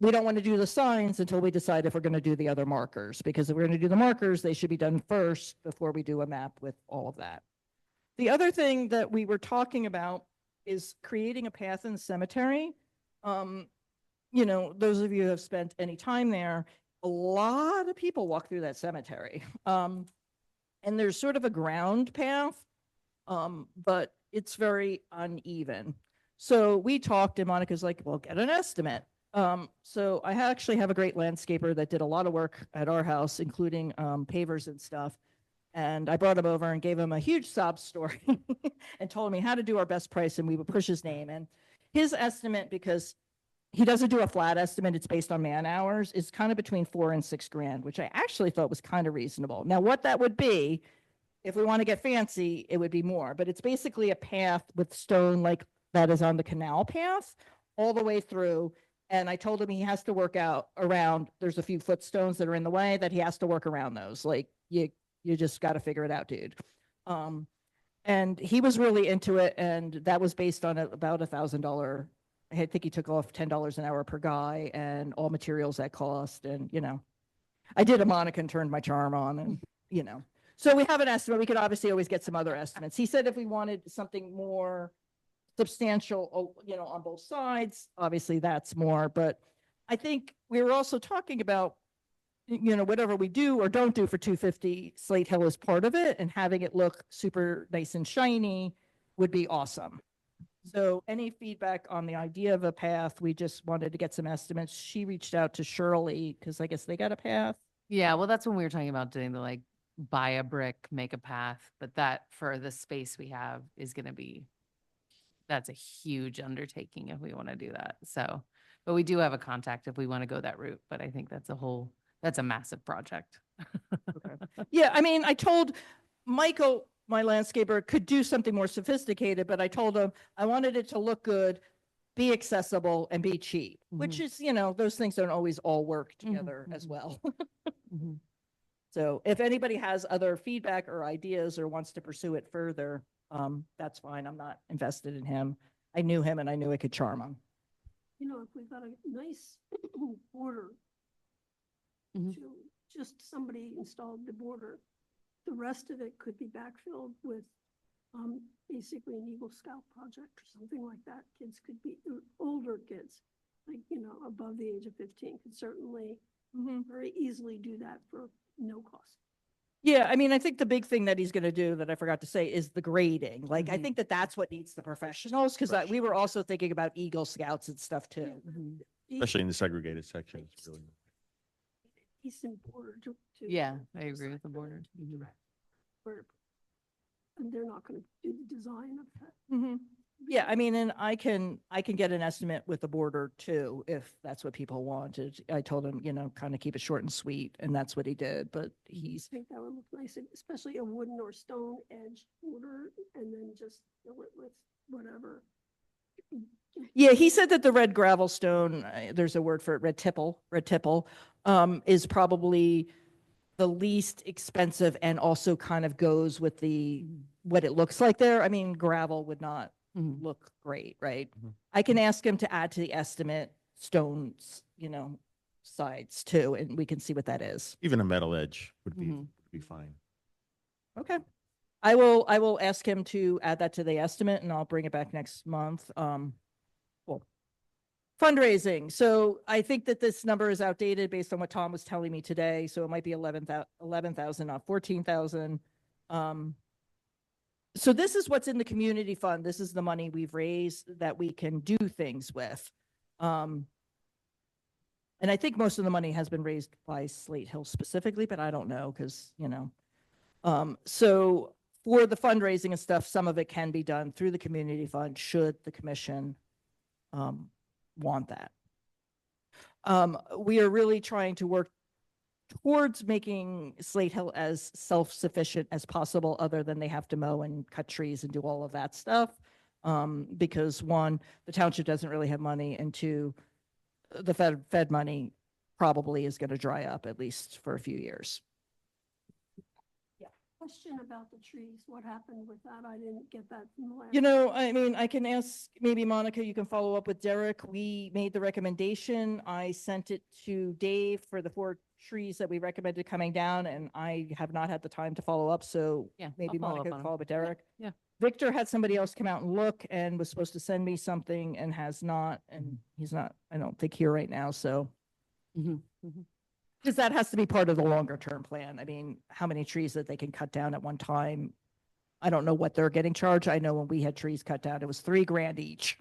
we don't want to do the signs until we decide if we're going to do the other markers, because if we're going to do the markers, they should be done first before we do a map with all of that. The other thing that we were talking about is creating a path in the cemetery. Those of you who have spent any time there, a lot of people walk through that cemetery. And there's sort of a ground path, but it's very uneven. So we talked and Monica's like, well, get an estimate. So I actually have a great landscaper that did a lot of work at our house, including pavers and stuff. And I brought him over and gave him a huge sob story and told him how to do our best price, and we would push his name. And his estimate, because he doesn't do a flat estimate, it's based on man hours, is kind of between $4,000 and $6,000, which I actually thought was kind of reasonable. Now, what that would be, if we want to get fancy, it would be more, but it's basically a path with stone like that is on the canal path all the way through. And I told him he has to work out around, there's a few footstones that are in the way that he has to work around those. Like you just got to figure it out, dude. And he was really into it. And that was based on about $1,000. I think he took off $10 an hour per guy and all materials that cost. And, I did a Monica and turned my charm on and, so we have an estimate. We could obviously always get some other estimates. He said if we wanted something more substantial, on both sides, obviously that's more, but I think we were also talking about, whatever we do or don't do for 250 Slate Hill is part of it, and having it look super nice and shiny would be awesome. So any feedback on the idea of a path, we just wanted to get some estimates. She reached out to Shirley because I guess they got a path. Yeah, well, that's when we were talking about doing the buy a brick, make a path, but that for the space we have is going to be, that's a huge undertaking if we want to do that. So, but we do have a contact if we want to go that route, but I think that's a massive project. Yeah, I mean, I told Michael, my landscaper, could do something more sophisticated, but I told him I wanted it to look good, be accessible, and be cheap, which is, those things don't always all work together as well. Mhm. So if anybody has other feedback or ideas or wants to pursue it further, that's fine. I'm not invested in him. I knew him and I knew I could charm him. If we got a nice border, Mhm. just somebody installed the border, the rest of it could be backfilled with basically an Eagle Scout project or something like that. Kids could be, older kids, above the age of 15 could certainly very easily do that for no cost. Yeah, I mean, I think the big thing that he's going to do that I forgot to say is the grading. Like, I Mhm. think that's what needs the professionals, because we were also thinking about Eagle Scouts and stuff too. Mhm. Especially in the segregated section. It's really. Decent border to. Yeah, I agree with the border. Mhm. And they're not going to do the design of that. Yeah, I mean, and I can get an estimate with the border too, if that's what people wanted. I told him, kind of keep it short and sweet, and that's what he did, but I he's, think that would look nice, especially a wooden or stone edge border, and then just fill it with whatever. Yeah, he said that the red gravel stone, there's a word for it, red tipple, is probably the least expensive and also kind of goes with the, what it looks like there. I mean, gravel would not Mhm. look great, right? Mhm. I can ask him to add to the estimate stones, sides too, and we can see what that is. Even a metal edge would Mhm. be fine. Okay. I will ask him to add that to the estimate and I'll bring it back next month. Well, fundraising. So I think that this number is outdated based on what Tom was telling me today. So it might be 11,000, not 14,000. So this is what's in the community fund. This is the money we've raised that we can do things with. And I think most of the money has been raised by Slate Hill specifically, but I don't know because, so for the fundraising and stuff, some of it can be done through the community fund should the commission want that. We are really trying to work towards making Slate Hill as self-sufficient as possible, other than they have to mow and cut trees and do all of that stuff. Because one, the township doesn't really have money, and two, the Fed money probably is going to dry up at least for a few years. Question about the trees. What happened with that? I didn't get that from the last. I mean, I can ask, maybe Monica, you can follow up with Derek. We made the recommendation. I sent it to Dave for the 4 trees that we recommended coming down, and I have not had the time to follow up. So Yeah, maybe I'll follow Monica up can on 'em. follow up with Derek. Yeah. Victor had somebody else come out and look and was supposed to send me something and has not, and he's not, I don't think, here right now. So, Mhm. Mhm. because that has to be part of the longer term plan. I mean, how many trees that they can cut down at one time? I don't know what they're getting charged. I know when we had trees cut down, it was $3,000 each.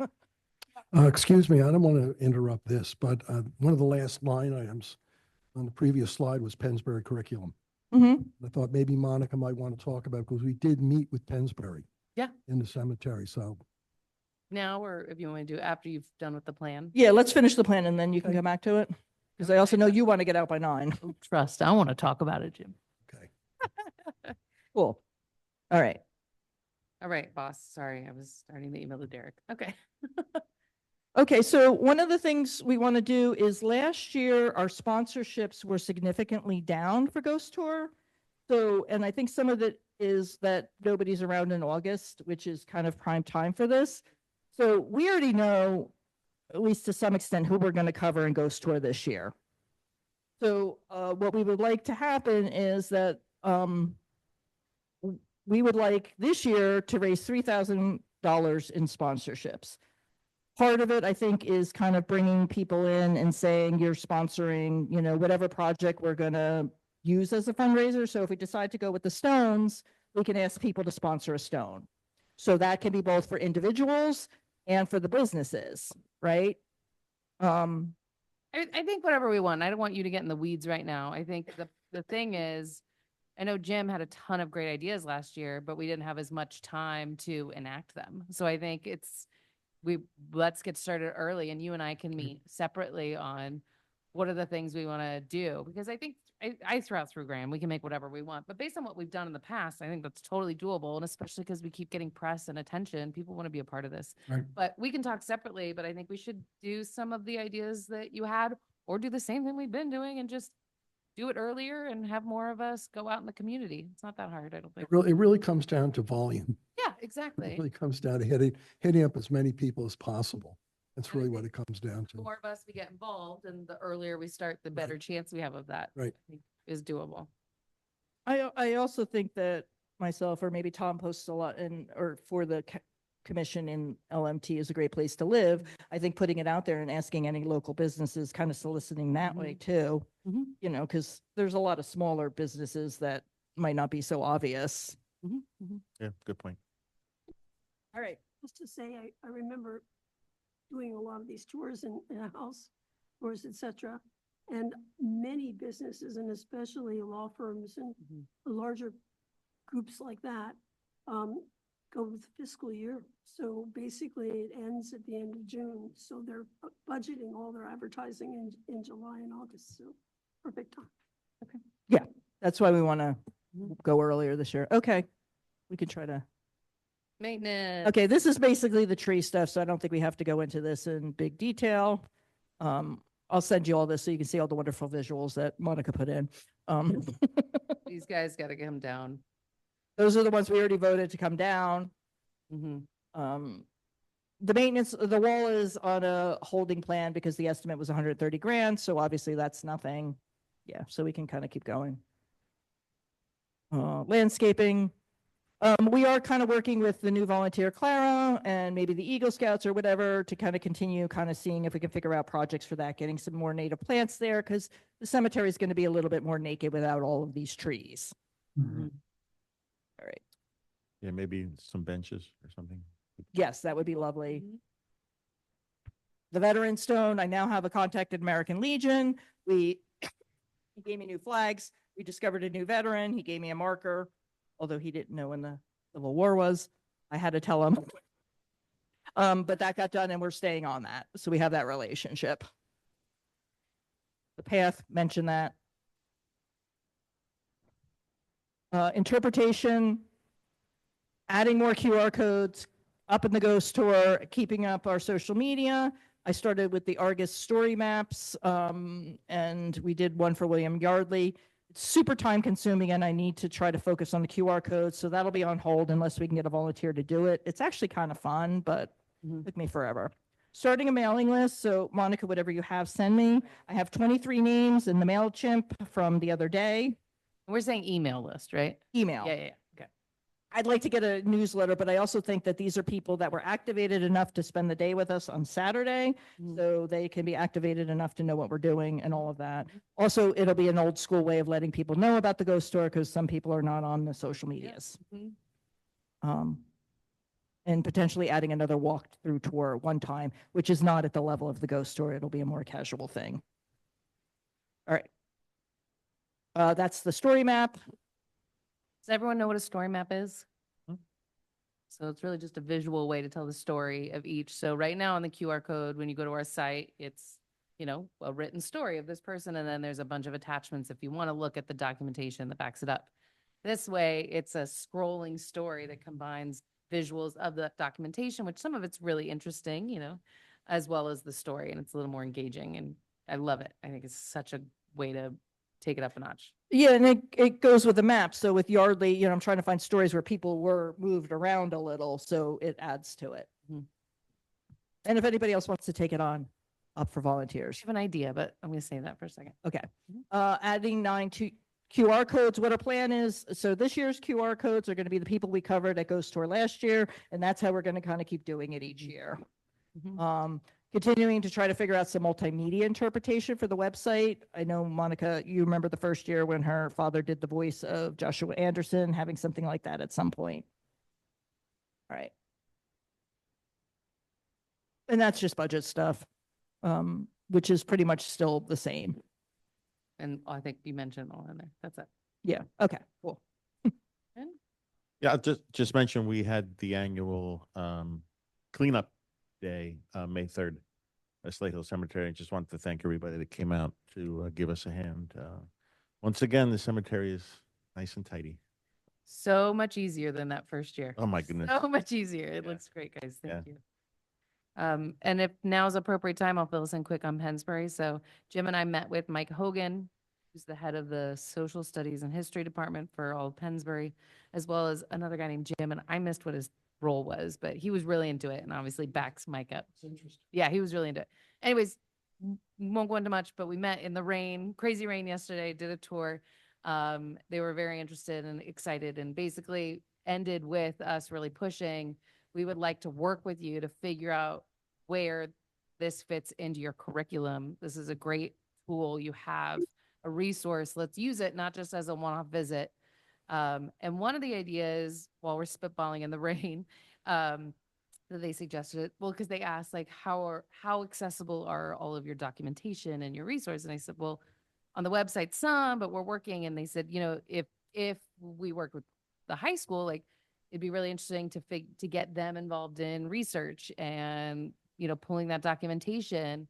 Excuse me, I don't want to interrupt this, but one of the last line items on the previous slide was Pennsbury curriculum. I thought maybe Monica might want to talk about, because we did meet with Pennsbury. Yeah. In the cemetery, so. Now, or if you want to do after you've done with the plan. Yeah, let's finish the plan and then you can Okay. come back to it. Because I also know you want to get out by 9. Oh, trust, I want to talk about it, Jim. Okay. Cool. All right. All right, boss. Sorry, I was starting the email to Derek. Okay. Okay, so one of the things we want to do is, last year, our sponsorships were significantly down for Ghost Tour. So, and I think some of it is that nobody's around in August, which is kind of prime time for this. So we already know, at least to some extent, who we're going to cover in Ghost Tour this year. So what we would like to happen is that we would like this year to raise $3,000 in sponsorships. Part of it, I think, is kind of bringing people in and saying you're sponsoring, whatever project we're going to use as a fundraiser. So if we decide to go with the stones, we can ask people to sponsor a stone. So that can be both for individuals and for the businesses, right? I think whatever we want. I don't want you to get in the weeds right now. I think the thing is, I know Jim had a ton of great ideas last year, but we didn't have as much time to enact them. So I think let's get started early, and you and I can meet separately on what are the things we want to do, because I think I throw out $3,000. We can make whatever we want, but based on what we've done in the past, I think that's totally doable. And especially because we keep getting press and attention, people want to be a part of this. Right. But we can talk separately, but I think we should do some of the ideas that you had, or do the same thing we've been doing and just do it earlier and have more of us go out in the community. It's not that hard, I don't think. It really comes down to volume. Yeah, It exactly. really comes down to hitting up as many people as possible. That's And I really what think it comes down The to. more of us we get involved, and the earlier we start, the better chance we have of that. Right. I think is doable. I also think that myself, or maybe Tom posts a lot, or for the commission in LMT is a great place to live. I think putting it out there and asking any local businesses, kind of soliciting that way too, Mhm. because there's a lot of smaller businesses that might not be so obvious. Yeah, good point. All right. Just to say, I remember doing a lot of these tours in a house, tours, et cetera. And many businesses, and especially law firms and larger groups like that, go with the fiscal year. So basically it ends at the end of June. So they're budgeting all their advertising in July and August. So perfect time. Okay. Yeah, that's why we want to go earlier this year. Okay. We can try to Maintenance. Okay, this is basically the tree stuff, so I don't think we have to go into this in big detail. I'll send you all this so you can see all the wonderful visuals that Monica put in. These guys got to come down. Those are the ones we already voted to come down. Mhm. The maintenance, the wall is on a holding plan because the estimate was 130 grand, so obviously that's nothing. Yeah, so we can kind of keep going. Landscaping. We are kind of working with the new volunteer Clara and maybe the Eagle Scouts or whatever to kind of continue kind of seeing if we can figure out projects for that, getting some more native plants there because the cemetery is going to be a little bit more naked without all of these trees. Mhm. All right. Yeah, maybe some benches or something. Yes, that would be lovely. Mhm. The Veteran Stone, I now have a contacted American Legion. He gave me new flags. We discovered a new veteran. He gave me a marker, although he didn't know when the Civil War was. I had to tell him. But that got done and we're staying on that. So we have that relationship. The path, mentioned that. Interpretation, adding more QR codes, up in the ghost tour, keeping up our social media. I started with the Argus story maps, and we did one for William Yardley. It's super time consuming and I need to try to focus on the QR codes. So that'll be on hold unless we can get a volunteer to do it. It's actually kind of fun, but Mhm. it took me forever. Starting a mailing list. So Monica, whatever you have, send me. I have 23 names in the MailChimp from the other day. We're saying email list, right? Email. Yeah. Okay. I'd like to get a newsletter, but I also think that these are people that were activated enough to spend the day with us on Saturday. Mhm. So they can be activated enough to know what we're doing and all of that. Also, it'll be an old school way of letting people know about the ghost store because some people are not on the social medias. Mhm. And potentially adding another walk-through tour one time, which is not at the level of the ghost store. It'll be a more casual thing. All right. That's the story map. Does everyone know what a story map is? Hmm. So it's really just a visual way to tell the story of each. So right now on the QR code, when you go to our site, it's, a written story of this person. And then there's a bunch of attachments if you want to look at the documentation that backs it up. This way, it's a scrolling story that combines visuals of the documentation, which some of it's really interesting, as well as the story. And it's a little more engaging. And I love it. I think it's such a way to take it up a notch. Yeah, and it goes with the map. So with Yardley, I'm trying to find stories where people were moved around a little, so it adds to it. Mhm. And if anybody else wants to take it on, up for volunteers. I have an idea, but I'm going to save that for a second. Okay. Mhm. Adding 9 to QR codes, what our plan is. So this year's QR codes are going to be the people we covered at Ghost Tour last year, and that's how we're going to kind of keep doing it each year. Mhm. Continuing to try to figure out some multimedia interpretation for the website. I know, Monica, you remember the first year when her father did the voice of Joshua Anderson, having something like that at some point. All right. And that's just budget stuff, which is pretty much still the same. And I think you mentioned all in there. That's it. Yeah. Okay, cool. Yeah, I'll just mention we had the annual cleanup day, May 3rd, at Slate Hill Cemetery. I just wanted to thank everybody that came out to give us a hand. Once again, the cemetery is nice and tidy. So much easier than that first year. Oh, my goodness. So much easier. It Yeah. looks great, guys. Yeah. Thank you. And if now's appropriate time, I'll fill us in quick on Pensbury. So Jim and I met with Mike Hogan, who's the head of the Social Studies and History Department for all of Pensbury, as well as another guy named Jim. And I missed what his role was, but he was really into it and obviously backs Mike up. It's interesting. Yeah, he was really into it. Anyways, won't go into much, but we met in the rain, crazy rain yesterday, did a tour. They were very interested and excited and basically ended with us really pushing. We would like to work with you to figure out where this fits into your curriculum. This is a great tool. You have a resource. Let's use it, not just as a one-off visit. And one of the ideas, while we're spitballing in the rain, that they suggested, well, because they asked, like, how accessible are all of your documentation and your resources? And I said, well, on the website, some, but we're working. And they said, if we work with the high school, like, it'd be really interesting to get them involved in research and, pulling that documentation.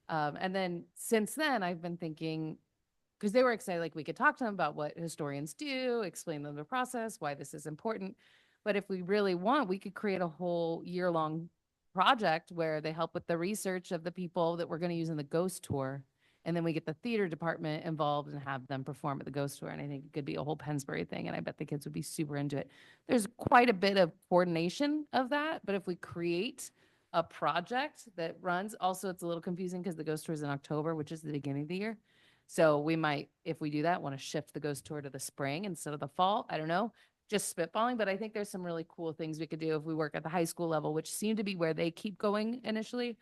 And then since then, I've been thinking, because they were excited, like we could talk to them about what historians do, explain them the process, why this is important. But if we really want, we could create a whole year-long project where they help with the research of the people that we're going to use in the ghost tour. And then we get the theater department involved and have them perform at the ghost tour. And I think it could be a whole Pensbury thing. And I bet the kids would be super into it. There's quite a bit of coordination of that. But if we create a project that runs, also it's a little confusing because the ghost tour is in October, which is the beginning of the year. So we might, if we do that, want to shift the ghost tour to the spring instead of the fall. I don't know, just spitballing, but I think there's some really cool things we could do if we work at the high school level, which seem to be where they keep going initially.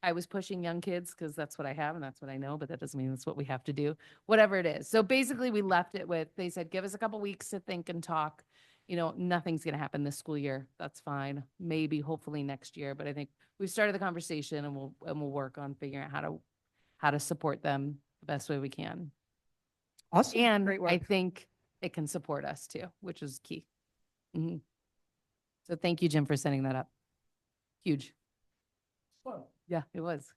I was pushing young kids because that's what I have and that's what I know, but that doesn't mean that's what we have to do, whatever it is. So basically we left it with, they said, give us a couple weeks to think and talk. You know, nothing's going to happen this school year. That's fine. Maybe, hopefully next year. But I think we've started the conversation and we'll work on figuring out how to support them the best way we can. Awesome. And Great work. I think it can support us too, which is key. Mhm. So thank you, Jim, for setting that up. Huge. Yeah, it was.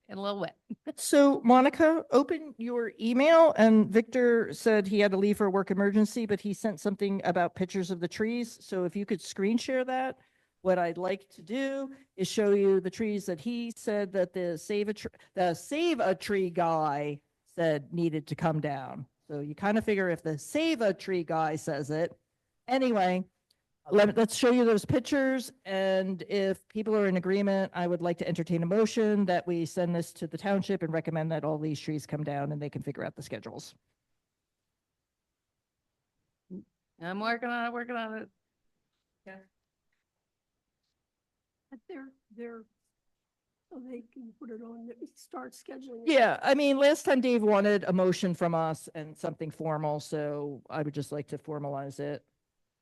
And a little wet. So Monica, open your email, and Victor said he had to leave for a work emergency, but he sent something about pictures of the trees. So if you could screen share that, what I'd like to do is show you the trees that he said that the Save a Tree guy said needed to come down. So you kind of figure if the Save a Tree guy says it. Anyway, let's show you those pictures. And if people are in agreement, I would like to entertain a motion that we send this to the township and recommend that all these trees come down and they can figure out the schedules. I'm working on it. But they're, so they can put it on, start scheduling. it. Yeah, I mean, last time Dave wanted a motion from us and something formal, so I would just like to formalize it.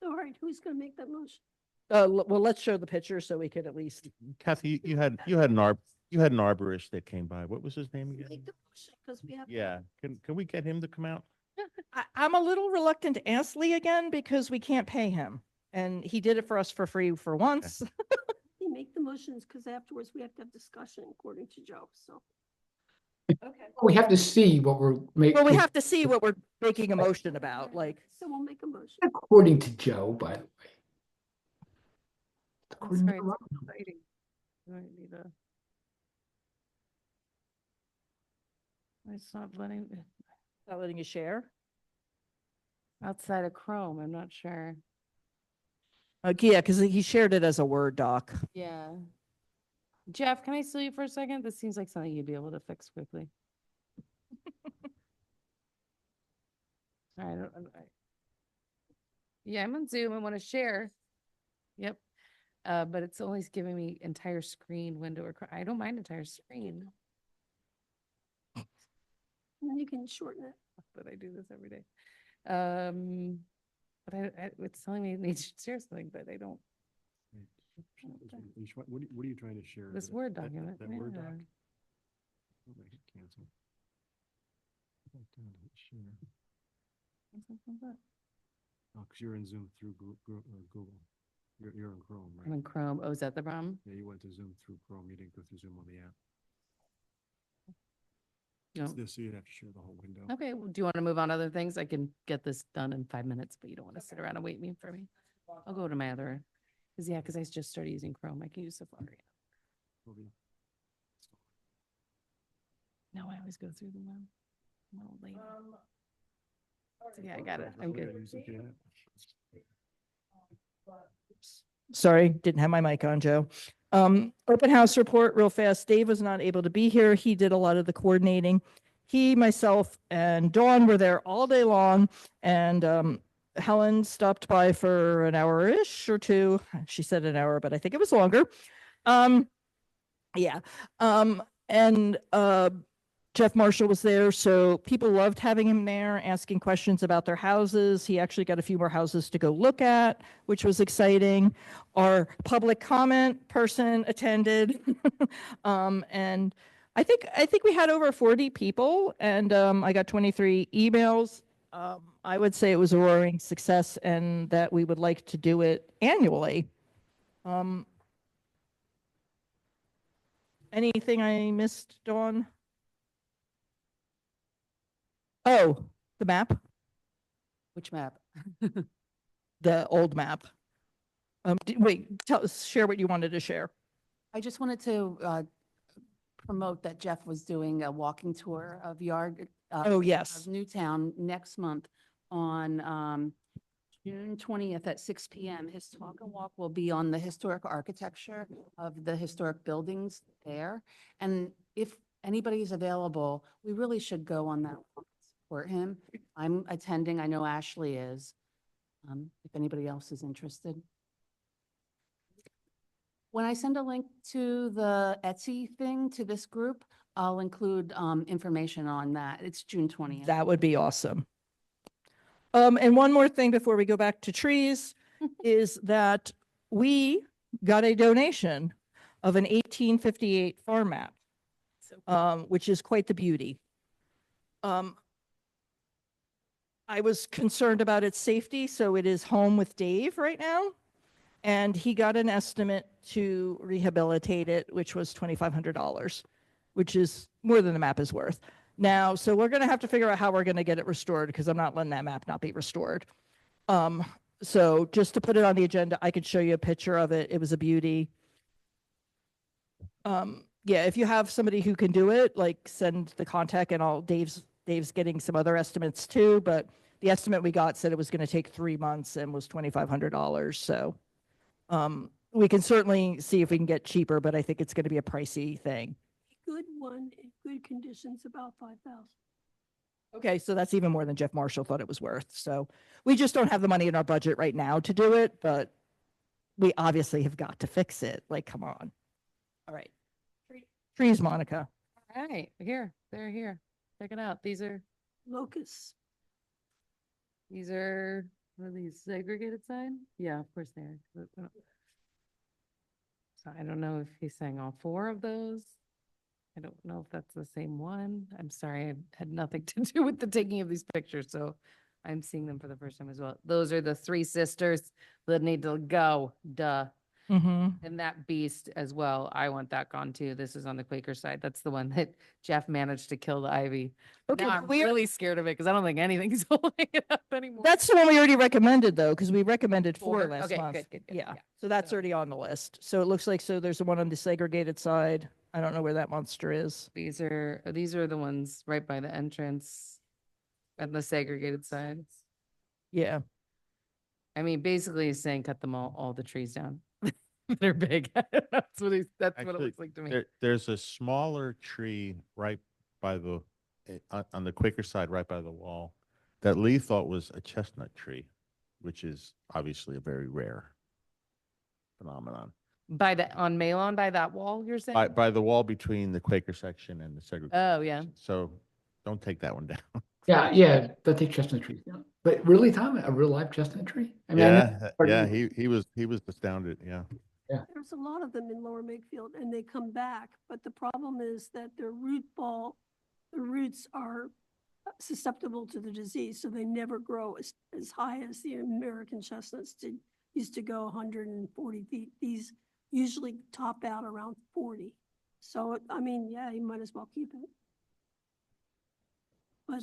All right, who's gonna make that motion? Well, let's show the picture so we could at least. Kathy, you had an arborist that came by. What was his name again? Make the motion, because we have. Yeah, can we get him to come out? I'm a little reluctant to ask Lee again because we can't pay him. And he did it for us for free for once. You make the motions, because afterwards we have to have discussion according to Joe, so. Okay. We have to see what we're making. Well, we have to see what we're making a motion about, like. So we'll make a motion. According to Joe, by the way. I'm According sorry, to it's Rob. exciting. I need a- It's not letting, Not letting you share. outside of Chrome, I'm not sure. Yeah, because he shared it as a Word doc. Yeah. Jeff, can I steal you for a second? This seems like something you'd be able to fix quickly. Yeah, I'm on Zoom. I want to share. Yep. But it's only giving me entire screen window. I don't mind entire screen, And then you can shorten it. but I do this every day. But it's telling me it needs to share something, but I don't. What are you trying to share? This That- Word that- document. That Word doc? yeah. Oh, I hit cancel. Back down to share. Oh, because you're in Zoom through Google. You're in Chrome, I'm in right? Chrome. Oh, is that the problem? Yeah, you went to Zoom through Chrome. You didn't go through Zoom on the app. No. It's this, so you'd have to share the whole window. Okay, well, do you want to move on to other things? I can get this done in 5 minutes, but you don't want to sit around and wait for me. I'll go to my other, because I just started using Chrome. I can use Safari. Okay. No, I always go through the one. I'm all late. So, yeah, I got it. I'm good. Sorry, didn't have my mic on, Joe. Open house report real fast. Dave was not able to be here. He did a lot of the coordinating. He, myself, and Dawn were there all day long, and Helen stopped by for an hour-ish or two. She said an hour, but I think it was longer. Yeah. And Jeff Marshall was there, so people loved having him there, asking questions about their houses. He actually got a few more houses to go look at, which was exciting. Our public comment person attended. And I think we had over 40 people, and I got 23 emails. I would say it was a roaring success and that we would like to do it annually. Anything I missed, Dawn? Oh, the map, Which map? the old map. Share what you wanted to share. I just wanted to promote that Jeff was doing a walking tour of Oh, yes. of Newtown next month on June 20th at 6 PM. His talk and walk will be on the historic architecture of the historic buildings there. And if anybody's available, we really should go on that walk and support him. I'm attending. I know Ashley is. If anybody else is interested. When I send a link to the Etsy thing to this group, I'll include information on that. It's June 20th. That would be awesome. And one more thing before we go back to trees is that we got a donation of an 1858 farm map, which is quite the beauty. I was concerned about its safety, so it is home with Dave right now. And he got an estimate to rehabilitate it, which was $2,500, which is more than the map is worth. Now, so we're going to have to figure out how we're going to get it restored because I'm not letting that map not be restored. So just to put it on the agenda, I could show you a picture of it. It was a beauty. Yeah, if you have somebody who can do it, like send the contact and Dave's getting some other estimates too, but the estimate we got said it was going to take 3 months and was $2,500. So we can certainly see if we can get cheaper, but I think it's going to be a pricey thing. Good one, in good conditions, about 5,000. Okay, so that's even more than Jeff Marshall thought it was worth. So we just don't have the money in our budget right now to do it, but we obviously have got to fix it. Like, come on. All right. Trees, Monica. All right, they're here. Check it out. These are, Locusts. what are these segregated sign? Yeah, of course they are. So I don't know if he's saying all 4 of those. I don't know if that's the same one. I'm sorry, I had nothing to do with the taking of these pictures, so I'm seeing them for the first time as well. Those are the 3 sisters that need to go, duh. Mm-hmm. And that beast as well, I want that gone too. This is on the Quaker side. That's the one that Jeff managed to kill the ivy. Okay, Now but I'm we- really scared of it because I don't think anything's holding it up anymore. That's the one we already recommended though, because we recommended 4 4? last Okay, month. good. Yeah, so that's So- already on the list. So it looks like, so there's the one on the segregated side. I don't know where that monster is. These are the ones right by the entrance at the segregated side. Yeah. I mean, basically he's saying cut them all the trees down. They're big. That's what it Actually, looks like to me. There's a smaller tree right by on the Quaker side, right by the wall, that Lee thought was a chestnut tree, which is obviously a very rare phenomenon. On Malon, by that wall, you're saying? By the wall between the Quaker section and the segregated. Oh, yeah. section. So don't take that one down. Yeah, don't take chestnut trees down. But really, Tom, a real live chestnut tree? I mean, I know- Yeah, he was astounded, yeah. There's a lot of them in Lower Makefield and they come back, but the problem is that their the roots are susceptible to the disease, so they never grow as high as the American chestnuts used to go 140 feet. These usually top out around 40. So, I mean, yeah, you might as well keep it. But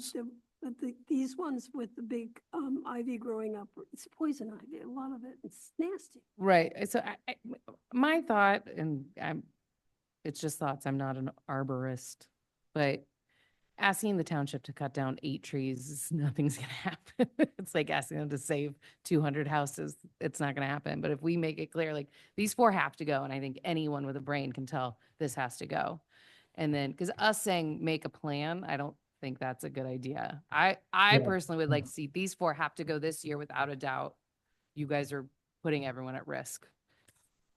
these ones with the big ivy growing up, it's poison ivy, a lot of it, it's nasty. Right. So my thought, and it's just thoughts, I'm not an arborist, but asking the township to cut down 8 trees, nothing's going to happen. It's like asking them to save 200 houses. It's not going to happen. But if we make it clear, like these 4 have to go, and I think anyone with a brain can tell this has to go. And then, because us saying make a plan, I don't think that's a good idea. I personally would like to see these 4 have to go this year without a doubt. You guys are putting everyone at risk.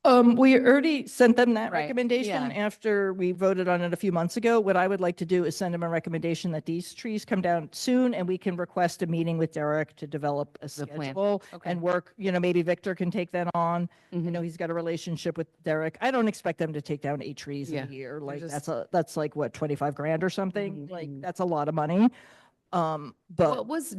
We already sent them that Right, recommendation yeah. after we voted on it a few months ago. What I would like to do is send them a recommendation that these trees come down soon and we can request a meeting with Derek to develop a The plan. schedule Okay. and work, maybe Victor can take that on. I Mhm. know he's got a relationship with Derek. I don't expect them to take down 8 trees in Yeah, a year. Like just- that's like what, 25 grand or something? Mhm, Like mhm. that's a lot of money. But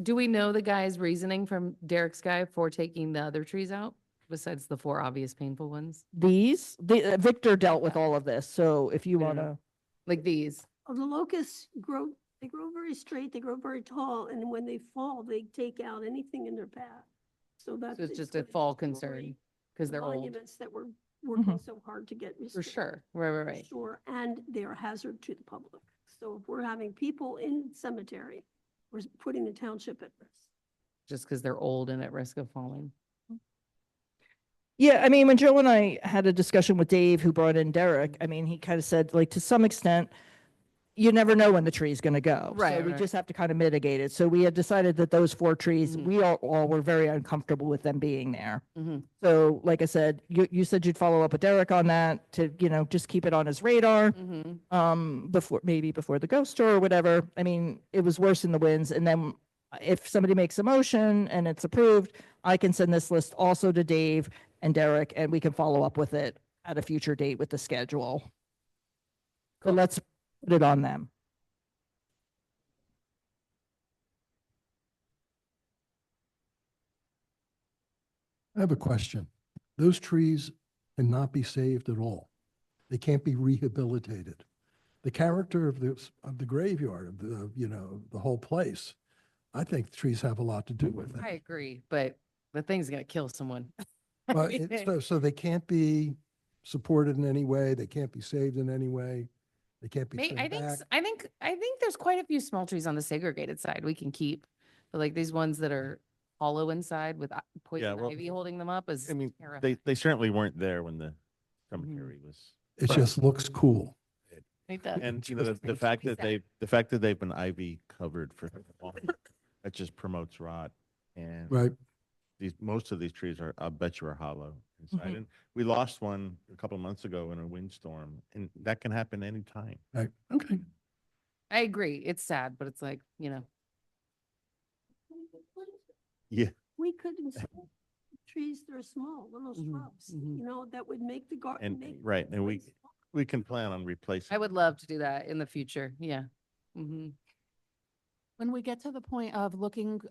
Do we know the guy's reasoning from Derek's guy for taking the other trees out besides the 4 obvious painful ones? Victor dealt with all of this. So if you I want don't to, know. Like these? The locusts they grow very straight, they grow very tall, and when they fall, they take out anything in their path. So that's. So it's just a fall concern. because they're old. monuments that we're working Mhm. so hard to get For restored. sure. Right. Sure, and they're a hazard to the public. So if we're having people in cemetery, we're putting the township at risk. Just because they're old and at risk of falling. Yeah, I mean, when Joe and I had a discussion with Dave, who brought in Derek, I mean, he kind of said, like, to some extent, you never know when the tree is going to go. Right, So we right. just have to kind of mitigate it. So we had decided that those 4 trees, Mhm. we all were very uncomfortable with them being there. Mhm. So like I said, you said you'd follow up with Derek on that to, just keep it on his radar. Before the ghost tour or whatever. I mean, it was worse in the winds. And then if somebody makes a motion and it's approved, I can send this list also to Dave and Derek, and we can follow up with it at a future date with the schedule. So let's put it on them. I have a question. Those trees cannot be saved at all. They can't be rehabilitated. The character of the graveyard, of the whole place, I think the trees have a lot to do with I it. agree, but the thing's gonna kill someone. But so they can't be supported in any way. They can't be saved in any way. They can't be I trimmed think, back. I think there's quite a few small trees on the segregated side we can keep. But like these ones that are hollow inside with poison well, ivy holding them up is I mean, terrifying. they certainly weren't there when the cemetery was. It just looks cool. Like that. And, the Thanks, fact peace that out. the fact that they've been ivy covered for so long, that just promotes rot. And Right. most of these trees I bet you are hollow inside. Mhm. And we lost one a couple of months ago in a windstorm, and that can happen anytime. Right. Okay. I agree. It's sad, but it's like, Yeah. We could install trees that are small, little Mhm, shrubs, mhm. that would make the garden. And right, and we can plan on replacing. I would love to do that in the future. Yeah. Hmm. When we get to the point of looking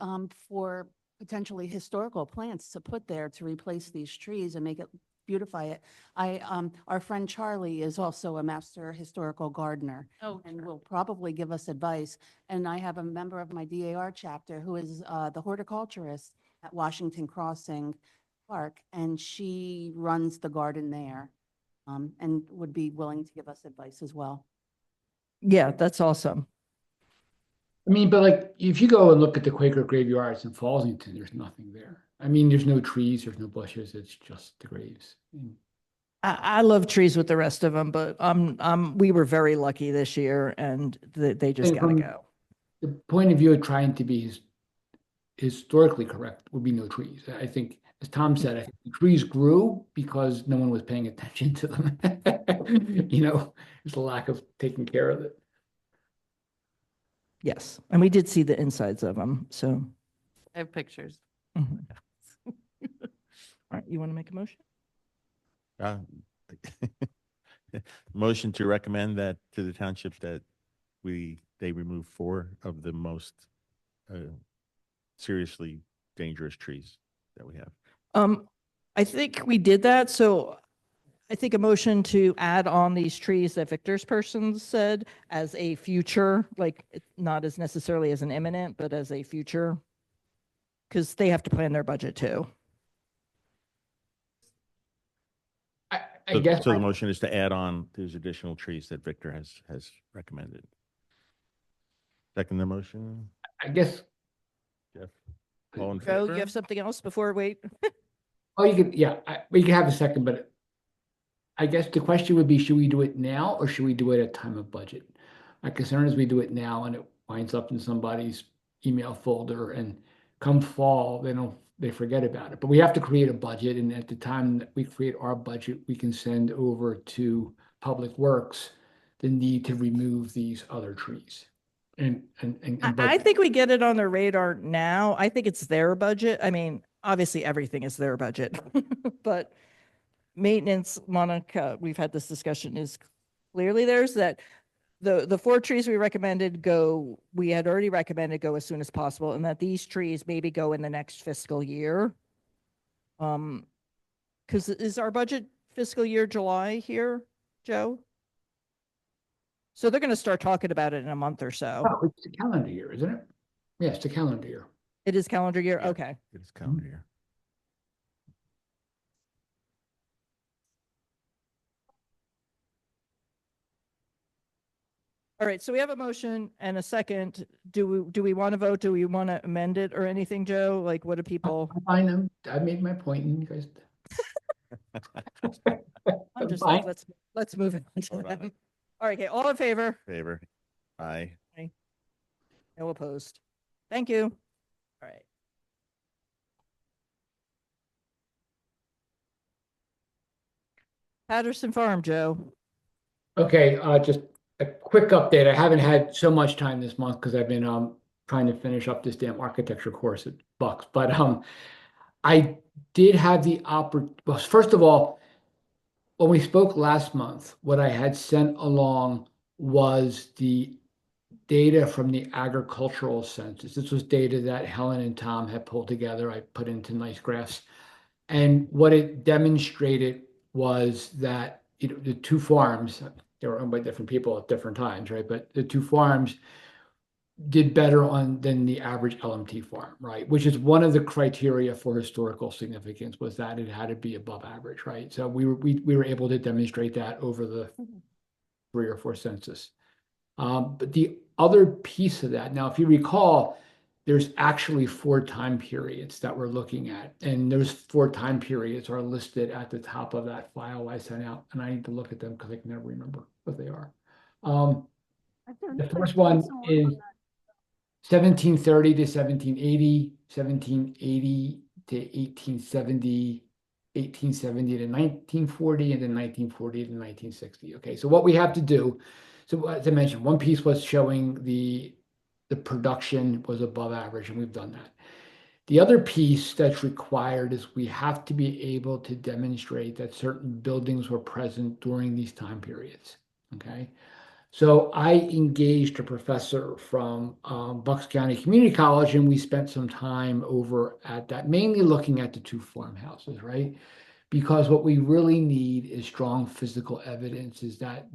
for potentially historical plants to put there to replace these trees and make it, beautify it, our friend Charlie is also a master historical gardener Oh, and will probably give us advice. And I have a member of my DAR chapter who is the horticulturist at Washington Crossing Park, and she runs the garden there and would be willing to give us advice as well. Yeah, that's awesome. I mean, but like, if you go and look at the Quaker graveyards in Fallsington, there's nothing there. I mean, there's no trees, there's no bushes, it's just the graves. I love trees with the rest of them, but we were very lucky this year, and they just And gotta from- go. The point of view of trying to be historically correct would be no trees. I think, as Tom said, I think the trees grew because no one was paying attention to them. It's a lack of taking care of it. Yes, and we did see the insides of them. So, I have pictures. mhm. All right, you want to make a motion? Uh, Motion to recommend that to the township that they remove 4 of the most seriously dangerous trees that we have. I think we did that. So I think a motion to add on these trees that Victor's person said as a future, like not as necessarily as an imminent, but as a future, because they have to plan their budget too. I guess, So the motion is to add on these additional trees that Victor has recommended. Second the motion, I guess, Jeff? All in Joe, you favor? have something else before, wait? oh, you could, yeah, we can have a second, but I guess the question would be, should we do it now or should we do it at time of budget? My concern is we do it now and it winds up in somebody's email folder, and come fall, they forget about it. But we have to create a budget, and at the time that we create our budget, we can send over to Public Works the need to remove these other trees. And I budget. think we get it on their radar now. I think it's their budget. I mean, obviously everything is their budget, but maintenance, Monica, we've had this discussion, is clearly theirs. That the 4 trees we had already recommended go as soon as possible, and that these trees maybe go in the next fiscal year. Because is our budget fiscal year July here, Joe? So they're going to start talking about it in a month or so. Oh, it's the calendar year, isn't it? Yes, the calendar year. It is calendar year. Yeah. Okay. It's calendar year. All right, so we have a motion and a second. Do we want to vote? Do we want to amend it or anything, Joe? Like, what do people? I know, I made my point and you guys. I'm just fine. like, let's move on to Vote on them. All right, okay, all in favor? Favor. Aye. No opposed. Thank you. All right. Patterson Farm, Joe. Okay, just a quick update. I haven't had so much time this month because I've been trying to finish up this damn architecture course at Bucks. But I did have the well, first of all, when we spoke last month, what I had sent along was the data from the agricultural census. This was data that Helen and Tom had pulled together. I put into nice graphs. And what it demonstrated was that, you know, the two farms, they were owned by different people at different times, right? But the two farms did better than the average LMT farm, right? Which is one of the criteria for historical significance, was that it had to be above average, right? So we were able to demonstrate that over the 3 or 4 census. But the other piece of that, now, if you recall, there's actually 4 time periods that we're looking at. And those 4 time periods are listed at the top of that file I sent out. And I need to look at them because I can never remember what they are. The first one is 1730 to 1780, 1780 to 1870, 1870 to 1940, and then 1940 to 1960. Okay, so what we have to do, so as I mentioned, one piece was showing the production was above average, and we've done that. The other piece that's required is we have to be able to demonstrate that certain buildings were present during these time periods. Okay, so I engaged a professor from Bucks County Community College, and we spent some time over at that, mainly looking at the 2 farmhouses, right? Because what we really need is strong physical evidence is that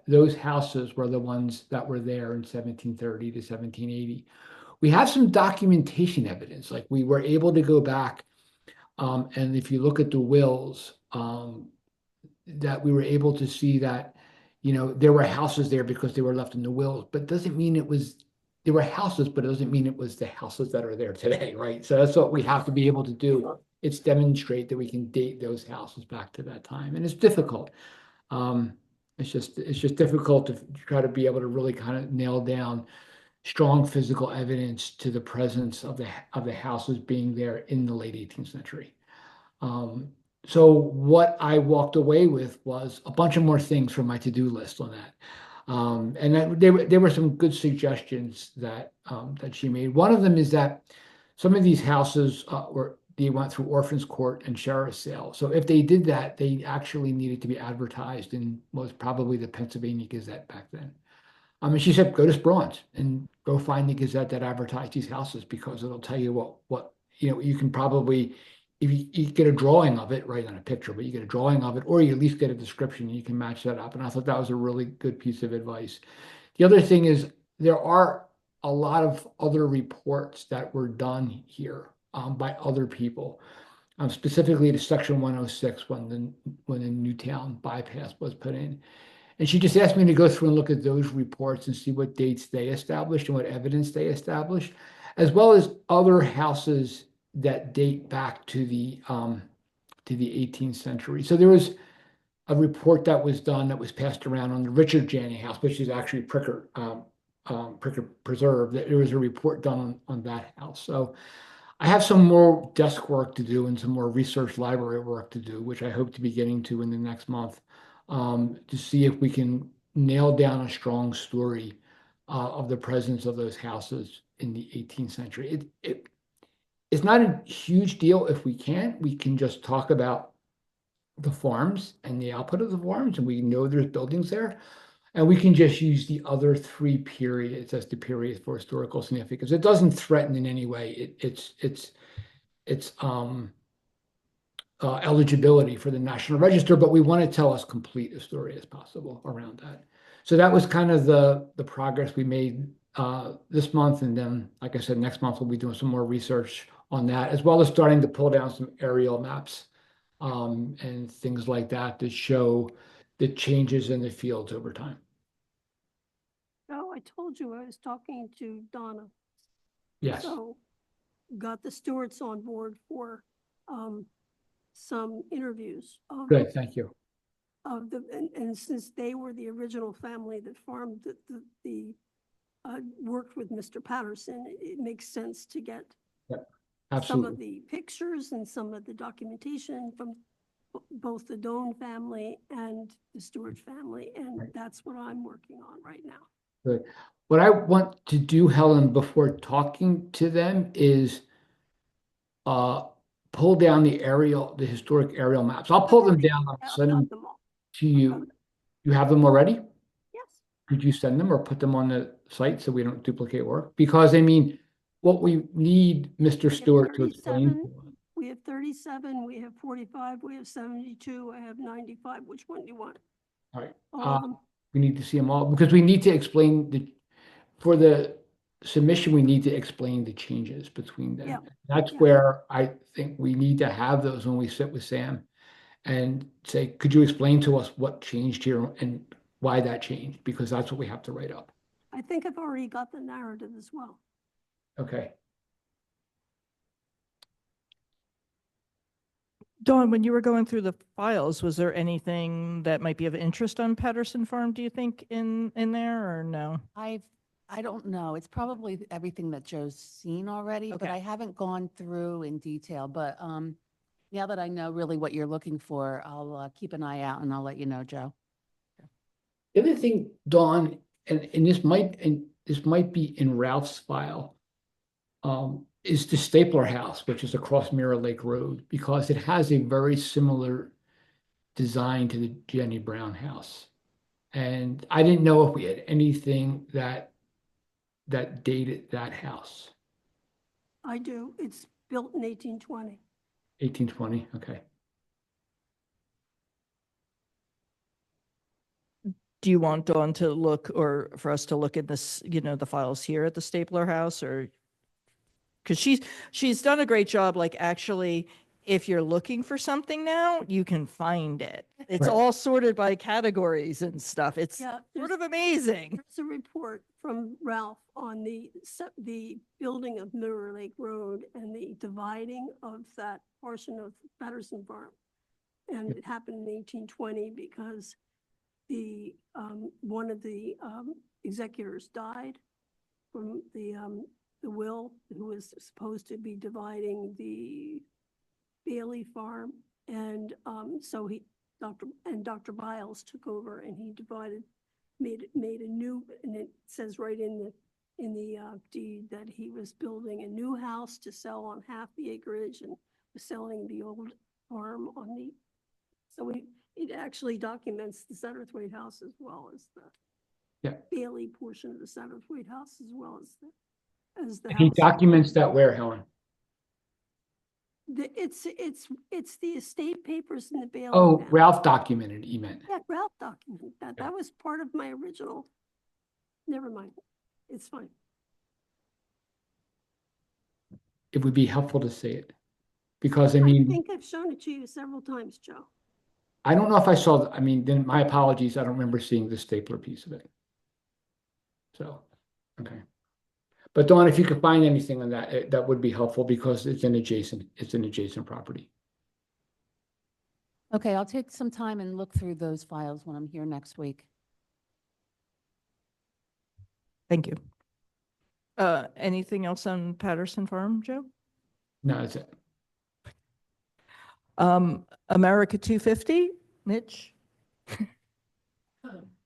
those houses were the ones that were there in 1730 to 1780. We have some documentation evidence, like we were able to go back, and if you look at the wills, that we were able to see that, you know, there were houses there because they were left in the wills, but doesn't mean there were houses, but it doesn't mean it was the houses that are there today, right? So that's what we have to be able to do. It's demonstrate that we can date those houses back to that time, and it's difficult. It's just difficult to try to be able to really kind of nail down strong physical evidence to the presence of the houses being there in the late 18th century. So what I walked away with was a bunch of more things from my to-do list on that. And there were some good suggestions that she made. One of them is that some of these houses they went through Orphans Court and sheriff's sale. So if they did that, they actually needed to be advertised in what was probably the Pennsylvania Gazette back then. And she said, go to Sprawn's and go find the Gazette that advertised these houses, because it'll tell you what you know, you can probably, if you get a drawing of it, right, on a picture, but you get a drawing of it, or you at least get a description and you can match that up. And I thought that was a really good piece of advice. The other thing is there are a lot of other reports that were done here by other people, specifically to Section 106 when the Newtown bypass was put in. And she just asked me to go through and look at those reports and see what dates they established and what evidence they established, as well as other houses that date back to the 18th century. So there was a report that was done that was passed around on the Richard Janney house, which is actually Pricker Preserve. There was a report done on that house. So I have some more desk work to do and some more research library work to do, which I hope to be getting to in the next month, to see if we can nail down a strong story of the presence of those houses in the 18th century. It's not a huge deal if we can't. We can just talk about the farms and the output of the farms, and we know there's buildings there. And we can just use the other 3 periods as the periods for historical significance. It doesn't threaten in any way its eligibility for the National Register, but we want to tell as complete a story as possible around that. So that was kind of the progress we made this month. And then, like I said, next month we'll be doing some more research on that, as well as starting to pull down some aerial maps and things like that to show the changes in the fields over time. Joe, I told you I was talking to Donna. Yes, So got the Stewarts on board for some interviews of good, thank you. and since they were the original family that farmed worked with Mr. Patterson, it makes sense to get some of Absolutely. the pictures and some of the documentation from both the Doan family and the Stewart family, and Right. that's what I'm working on right now. Good. What I want to do, Helen, before talking to them is pull down the historic aerial maps. I'll pull them down, I'll I've send got them them all. to I've got you. them. You have them already? Yes. Could you send them or put them on the site so we don't duplicate work? Because I mean, what we need Mr. have Stewart to explain. 37. We have 37, we have 45, we have 72, I have 95. Which one do you want? All right, All of them? we need to see them all because we need to explain for the submission, we need to explain the changes between them. Yeah, That's yeah. where I think we need to have those when we sit with Sam and say, could you explain to us what changed here and why that changed? Because that's what we have to write up. I think I've already got the narrative as well. Okay. Dawn, when you were going through the files, was there anything that might be of interest on Patterson Farm, do you think, in there, or no? I don't know. It's probably everything that Joe's seen already, but Okay. I haven't gone through in detail. But now that I know really what you're looking for, I'll keep an eye out and I'll let you know, Joe. The other thing, Dawn, and this might be in Ralph's file, is the Stapler House, which is across Mirror Lake Road, because it has a very similar design to the Jenny Brown house. And I didn't know if we had anything that dated that house. I do. It's built in 1820. 1820, okay. Do you want Dawn to look, or for us to look at this, the files here at the Stapler House, or? Because she's done a great job, like, actually, if you're looking for something now, you can find it. It's Right. all sorted by categories and stuff. It's Yeah, sort there's of amazing. there's a report from Ralph on the building of Mirror Lake Road and the dividing of that portion of Patterson Farm. And it happened in 1820 because one of the executors died from the will, who was supposed to be dividing the Bailey Farm. And so Dr. Biles took over and he made a new, and it says right in the deed that he was building a new house to sell on half the acreage and was selling the old farm on so it actually documents the Satterthwaite house as well as the Yeah. Bailey portion of the Satterthwaite house as well as the He house. documents that where, Helen? It's the estate papers in the Bailey. Oh, map. Ralph documented, he meant. Yeah, Ralph documented that. That was part of my original. Never mind. It's fine. It would be helpful to see it. Because I I mean, think I've shown it to you several times, Joe. I don't know if I saw, I mean, then my apologies, I don't remember seeing the stapler piece of it. So, okay. But Dawn, if you could find anything on that, that would be helpful because it's an adjacent property. Okay, I'll take some time and look through those files when I'm here next week. Thank you. Anything else on Patterson Farm, Joe? No, that's it. America 250, Mitch?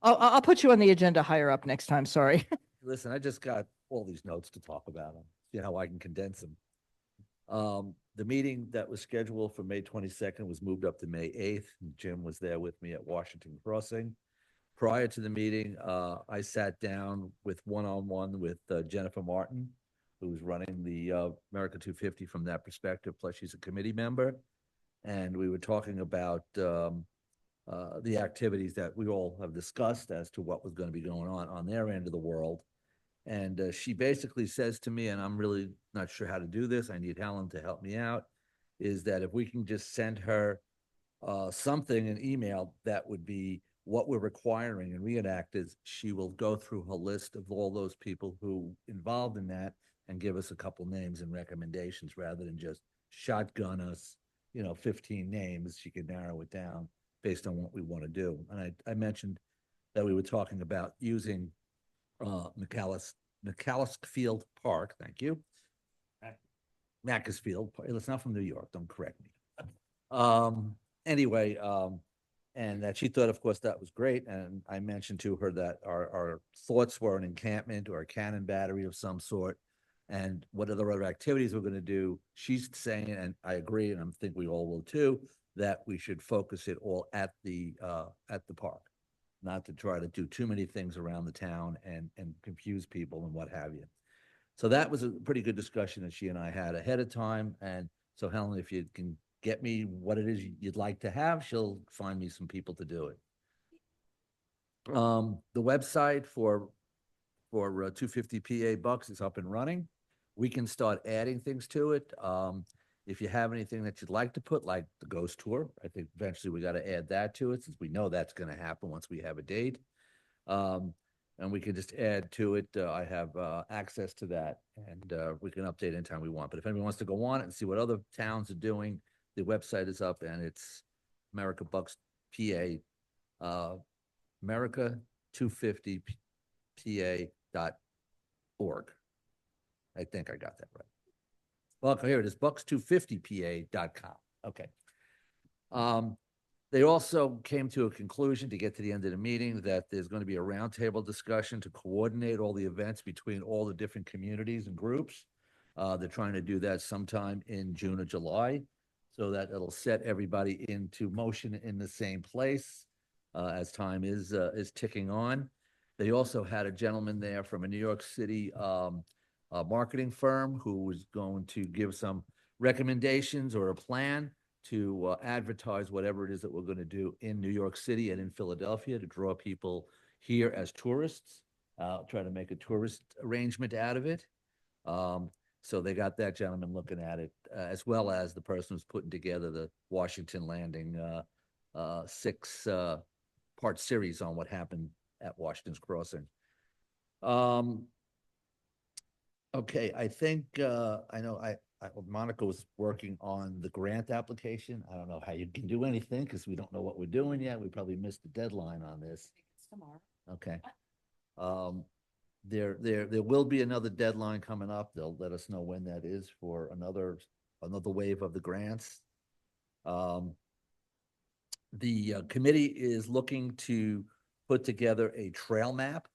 I'll put you on the agenda higher up next time, sorry. Listen, I just got all these notes to talk about them, see how I can condense them. The meeting that was scheduled for May 22nd was moved up to May 8th. Jim was there with me at Washington Crossing. Prior to the meeting, I sat down with one-on-one with Jennifer Martin, who's running the America 250 from that perspective, plus she's a committee member. And we were talking about the activities that we all have discussed as to what was going to be going on their end of the world. And she basically says to me, and I'm really not sure how to do this, I need Helen to help me out, is that if we can just send her something, an email that would be what we're requiring in reenact is she will go through a list of all those people who involved in that and give us a couple names and recommendations rather than just shotgun us, 15 names. She could narrow it down based on what we want to do. And I mentioned that we were talking about using Makefield Park, thank you. Makefield, it's not from New York, don't correct me. Anyway, and that she thought, of course, that was great. And I mentioned to her that our thoughts were an encampment or a cannon battery of some sort. And what other activities we're going to do. She's saying, and I agree, and I think we all will too, that we should focus it all at the park, not to try to do too many things around the town and confuse people and what have you. So that was a pretty good discussion that she and I had ahead of time. And so Helen, if you can get me what it is you'd like to have, she'll find me some people to do it. The website for 250 PA bucks is up and running. We can start adding things to it. If you have anything that you'd like to put, like the ghost tour, I think eventually we got to add that to it since we know that's going to happen once we have a date. And we can just add to it. I have access to that, and we can update anytime we want. But if anyone wants to go on it and see what other towns are doing, the website is up, and it's America Bucks PA, America250PA.org. I think I got that right. Well, here it is, bucks250pa.com. Okay. They also came to a conclusion to get to the end of the meeting that there's going to be a roundtable discussion to coordinate all the events between all the different communities and groups. They're trying to do that sometime in June or July, so that it'll set everybody into motion in the same place as time is ticking on. They also had a gentleman there from a New York City marketing firm who was going to give some recommendations or a plan to advertise whatever it is that we're going to do in New York City and in Philadelphia to draw people here as tourists, try to make a tourist arrangement out of it. So they got that gentleman looking at it, as well as the person who's putting together the Washington Landing 6-part series on what happened at Washington's Crossing. Okay, I think, I know Monica was working on the grant application. I don't know how you can do anything because we don't know what we're doing yet. We probably missed the deadline on this. It's tomorrow. Okay. There will be another deadline coming up. They'll let us know when that is for another wave of the grants. The committee is looking to put together a trail map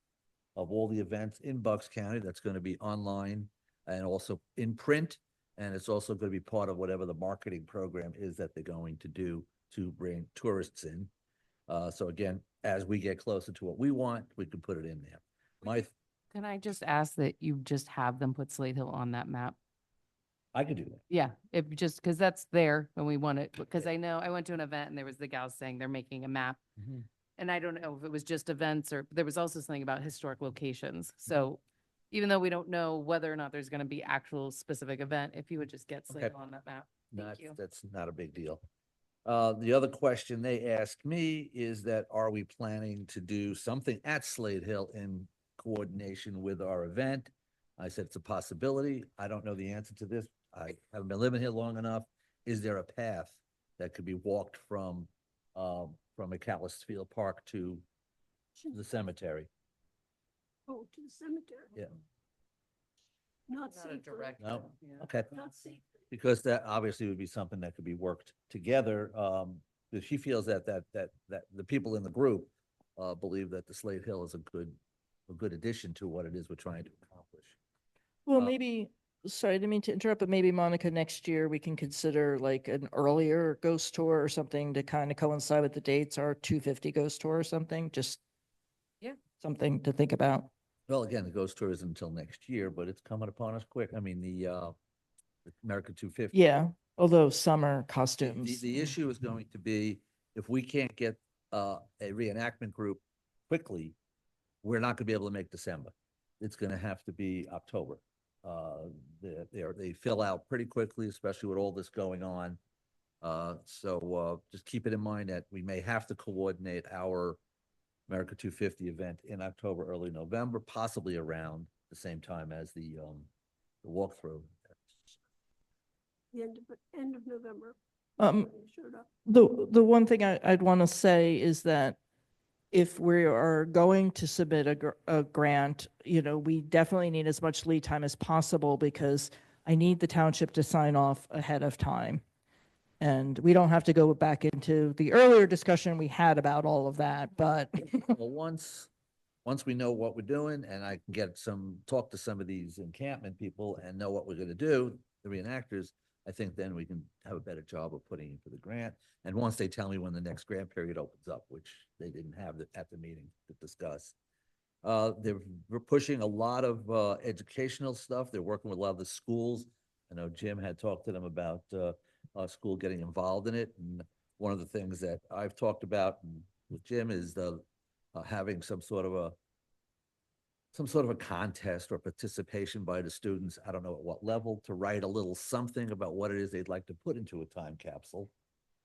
of all the events in Bucks County. That's going to be online and also in print. And it's also going to be part of whatever the marketing program is that they're going to do to bring tourists in. So again, as we get closer to what we want, we can put it in there. Can I just ask that you just have them put Slate Hill on that map? I could do that. Yeah, if just, because that's there when we want it, because I know I went to an event and there was the gal saying they're making a map. Mhm. And I don't know if it was just events or there was also something about historic locations. So even though we don't know whether or not there's going to be actual specific event, if you would just get Slate Okay. Hill on that map. Thank you. That's not a big deal. The other question they asked me is that, are we planning to do something at Slate Hill in coordination with our event? I said, it's a possibility. I don't know the answer to this. I haven't been living here long enough. Is there a path that could be walked from Makefield Park to the cemetery? Oh, to the cemetery. Yeah. Not Not a safe. direct. No? Yeah. Okay. Not safe. Because that obviously would be something that could be worked together. If she feels that the people in the group believe that the Slate Hill is a good addition to what it is we're trying to accomplish. Well, maybe, sorry, I didn't mean to interrupt, but maybe Monica, next year we can consider like an earlier ghost tour or something to kind of coincide with the dates, our 250 ghost tour or something, just Yeah. something to think about. Well, again, the ghost tour isn't until next year, but it's coming upon us quick. I mean, the America 250. Yeah, although summer The costumes. issue is going to be if we can't get a reenactment group quickly, we're not going to be able to make December. It's going to have to be October. They fill out pretty quickly, especially with all this going on. So just keep it in mind that we may have to coordinate our America 250 event in October, early November, possibly around the same time as the walkthrough. The end of November. Um, when it showed up. the one thing I'd want to say is that if we are going to submit a grant, you know, we definitely need as much lead time as possible because I need the township to sign off ahead of time. And we don't have to go back into the earlier discussion we had about all of that, but Well, once we know what we're doing and I can talk to some of these encampment people and know what we're gonna do, the reenactors, I think then we can have a better job of putting in for the grant. And once they tell me when the next grant period opens up, which they didn't have at the meeting to discuss. We're pushing a lot of educational stuff. They're working with a lot of the schools. I know Jim had talked to them about our school getting involved in it. And one of the things that I've talked about with Jim is having some sort of a contest or participation by the students, I don't know at what level, to write a little something about what it is they'd like to put into a time capsule.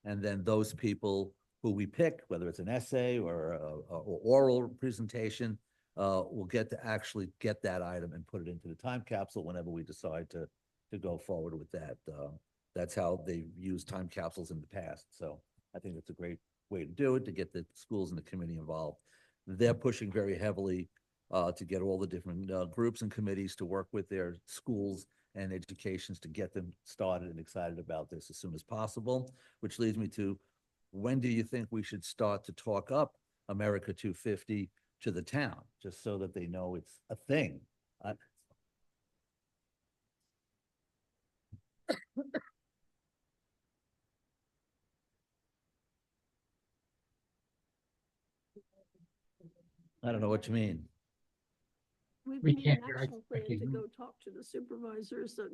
And then those people who we pick, whether it's an essay or oral presentation, will get to actually get that item and put it into the time capsule whenever we decide to go forward with that. That's how they've used time capsules in the past. So I think it's a great way to do it, to get the schools and the committee involved. They're pushing very heavily to get all the different groups and committees to work with their schools and educations to get them started and excited about this as soon as possible, which leads me to, when do you think we should start to talk up America 250 to the town, just so that they know it's a thing? I don't know what you mean. We We made can't an hear. action I plan can't to hear. go talk to the supervisors at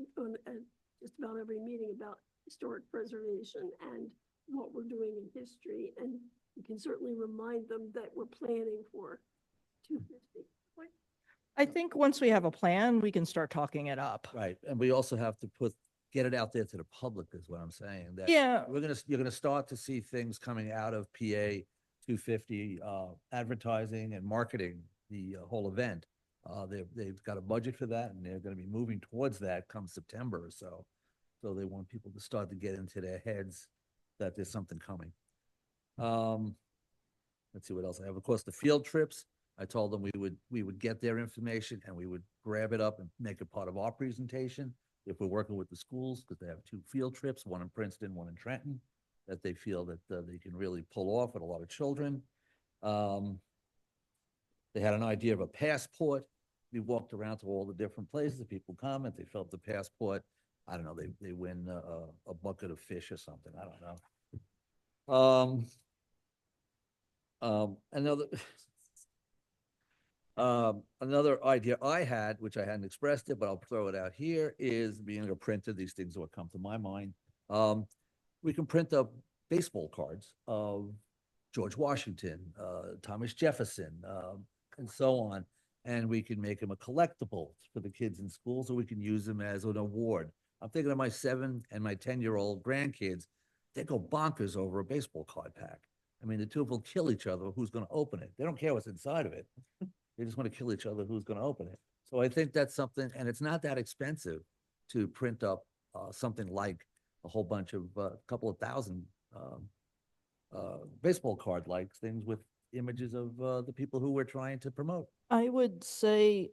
just about every meeting about historic preservation and what we're doing in history. And we can certainly remind them that we're planning for 250. I think once we have a plan, we can start talking it up. Right, and we also have to get it out there to the public, is what I'm saying. That Yeah, you're gonna start to see things coming out of PA 250, advertising and marketing the whole event. They've got a budget for that, and they're gonna be moving towards that come September or so. So they want people to start to get into their heads that there's something coming. Let's see what else I have. Of course, the field trips. I told them we would get their information and we would grab it up and make it part of our presentation. If we're working with the schools, because they have 2 field trips, one in Princeton, one in Trenton, that they feel that they can really pull off with a lot of children. They had an idea of a passport. We walked around to all the different places. People comment, they fill up the passport. I don't know, they win a bucket of fish or something. I don't know. Another idea I had, which I hadn't expressed it, but I'll throw it out here, is being a printer. These things will come to my mind. We can print up baseball cards of George Washington, Thomas Jefferson, and so on. And we can make them a collectible for the kids in schools, or we can use them as an award. I'm thinking of my 7 and my 10-year-old grandkids. They go bonkers over a baseball card pack. I mean, the two will kill each other. Who's going to open it? They don't care what's inside of it. They just want to kill each other. Who's going to open it? So I think that's something, and it's not that expensive to print up something like a whole bunch of a couple of thousand baseball card like things with images of the people who we're trying to promote. I would say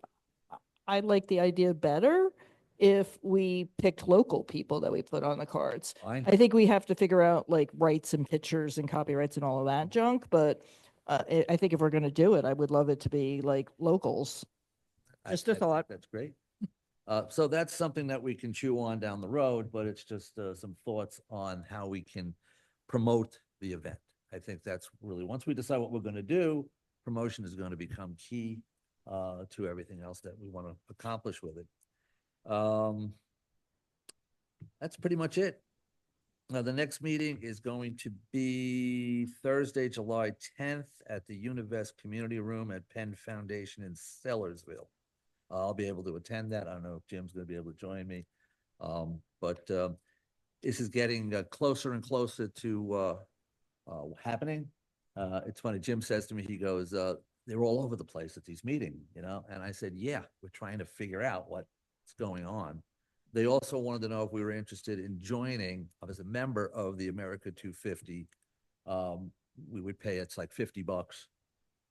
I like the idea better if we picked local people that we put on the cards. Fine. I think we have to figure out like rights and pictures and copyrights and all of that junk, but I think if we're going to do it, I would love it to be like locals. Just a I think thought. that's great. So that's something that we can chew on down the road, but it's just some thoughts on how we can promote the event. I think that's really, once we decide what we're going to do, promotion is going to become key to everything else that we want to accomplish with it. That's pretty much it. Now, the next meeting is going to be Thursday, July 10th at the Univest Community Room at Penn Foundation in Sellersville. I'll be able to attend that. I don't know if Jim's going to be able to join me. But this is getting closer and closer to happening. It's funny, Jim says to me, he goes, they're all over the place at these meetings, you know? And I said, yeah, we're trying to figure out what's going on. They also wanted to know if we were interested in joining as a member of the America 250. We would pay, it's like $50.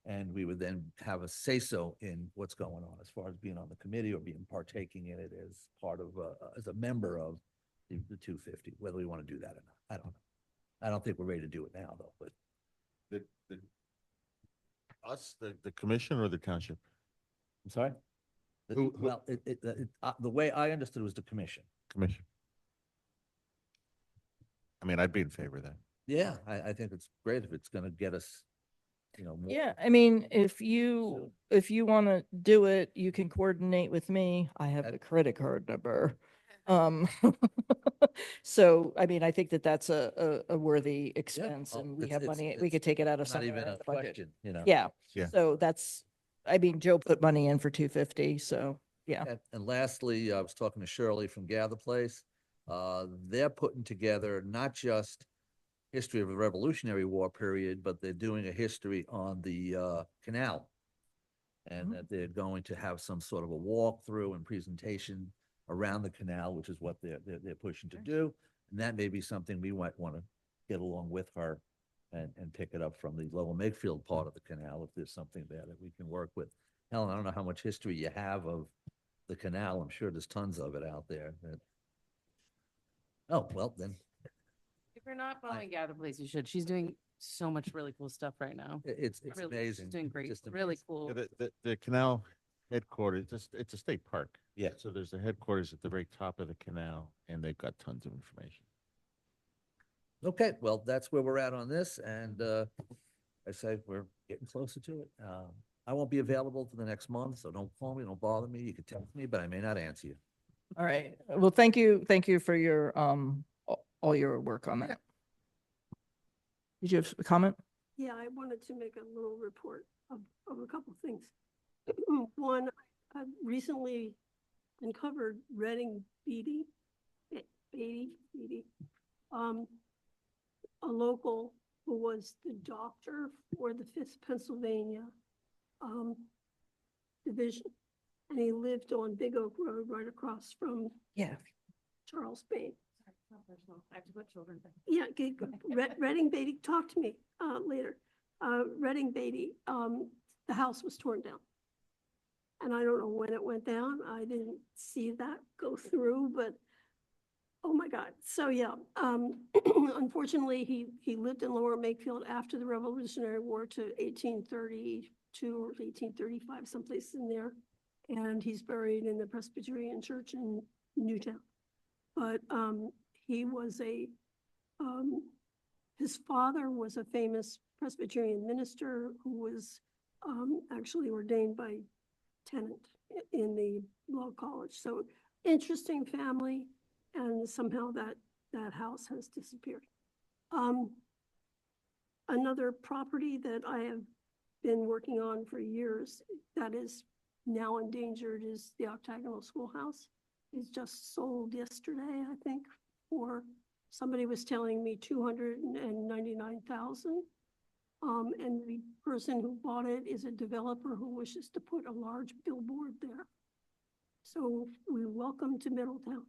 And we would then have a say-so in what's going on as far as being on the committee or being partaking in it as part of, as a member of the 250, whether we want to do that or not. I don't know. I don't think we're ready to do it now, though, but The commission or the township? I'm sorry? Who- Well, the way I understood it was the commission. Commission. I mean, I'd be in favor of that. Yeah, I think it's great if it's gonna get us, you know, more. Yeah, I mean, if you want to do it, you can coordinate with me. I have the credit card number. So, I mean, I think that that's a worthy expense Oh, and we it's- have it's- money, we it's could take it out of Not somewhere even in a the budget. question, you know? Yeah, Yeah. so that's, I mean, Joe put money in for 250, so, yeah. And lastly, I was talking to Shirley from Gather Place. They're putting together not just history of the Revolutionary War period, but they're doing a history on the canal. And that they're going to have some sort of a walkthrough and presentation around the canal, which is what they're pushing to do. And that may be something we might want to get along with her and pick it up from the Lower Makefield part of the canal, if there's something there that we can work with. Helen, I don't know how much history you have of the canal. I'm sure there's tons of it out there. Oh, well, then If you're not following Gather Place, you should. She's doing so much really cool stuff right now. it's Really, amazing. She's doing great, Just really amazing. cool. Yeah, the canal headquarters, it's a state park. Yeah. So there's the headquarters at the very top of the canal and they've got tons of information. Okay, well, that's where we're at on this, and I say we're getting closer to it. I won't be available for the next month, so don't call me, don't bother me. You can text me, but I may not answer you. All right. Well, thank you for your, all your work on that. Did you have a comment? Yeah, I wanted to make a little report of a couple of things. One, I recently uncovered Reading Beatty, a local who was the doctor for the 5th Pennsylvania Division. And he lived on Big Oak Road right across from Yeah. Charles Bain. I have to put children back. Yeah, Reading Beatty, talk to me later. Reading Beatty, the house was torn down. And I don't know when it went down. I didn't see that go through, but oh my God. So yeah, unfortunately, he lived in Lower Makefield after the Revolutionary War to 1832 or 1835, someplace in there. And he's buried in the Presbyterian Church in Newtown. But he was his father was a famous Presbyterian minister who was actually ordained by Tennant in the law college. So interesting family, and somehow that house has disappeared. Another property that I have been working on for years that is now endangered is the Octagonal Schoolhouse. It's just sold yesterday, I think, for somebody was telling me $299,000. And the person who bought it is a developer who wishes to put a large billboard there. So we welcome to Middletown.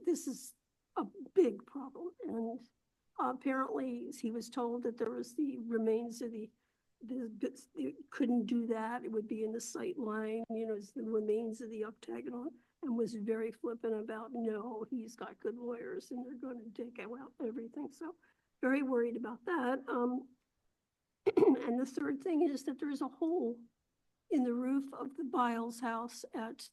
This is a big problem, and apparently he was told that there was the remains of it couldn't do that. It would be in the sight line, you know, it's the remains of the Octagonal, and was very flippant about, no, he's got good lawyers and they're going to take out everything. So very worried about that. And the third thing is that there's a hole in the roof of the Biles house at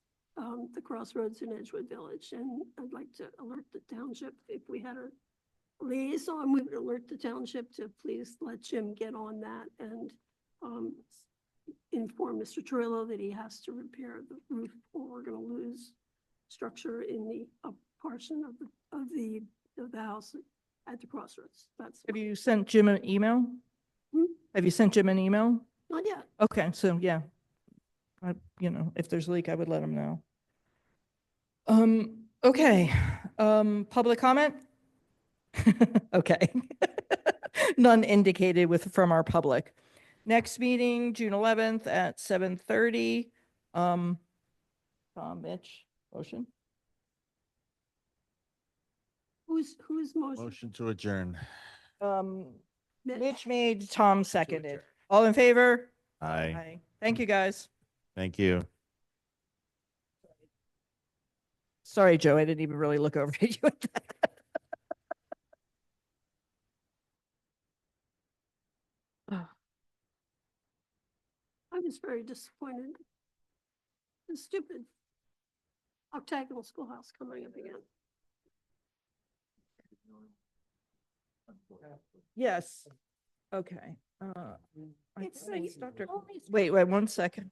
the crossroads in Edgewood Village. And I'd like to alert the township, if we had a liaison, we would alert the township to please let Jim get on that and inform Mr. Trillo that he has to repair the roof, or we're going to lose structure in the up portion of the house at the crossroads. That's Have you sent Jim an email? Hmm? Have you sent Jim an email? not yet. Okay, so yeah. If there's a leak, I would let him know. Okay, public comment? Okay. None indicated from our public. Next meeting, June 11th at 7:30. Tom, Mitch, motion? Who's motion? Motion to adjourn. Mitch made, Tom seconded. All in favor? Aye. Thank you, guys. Thank you. Sorry, Joe, I didn't even really look over at you with that. I was very disappointed. The stupid octagonal schoolhouse coming up again. Yes. Okay. It's I like asked Dr. always- Wait, 1 second.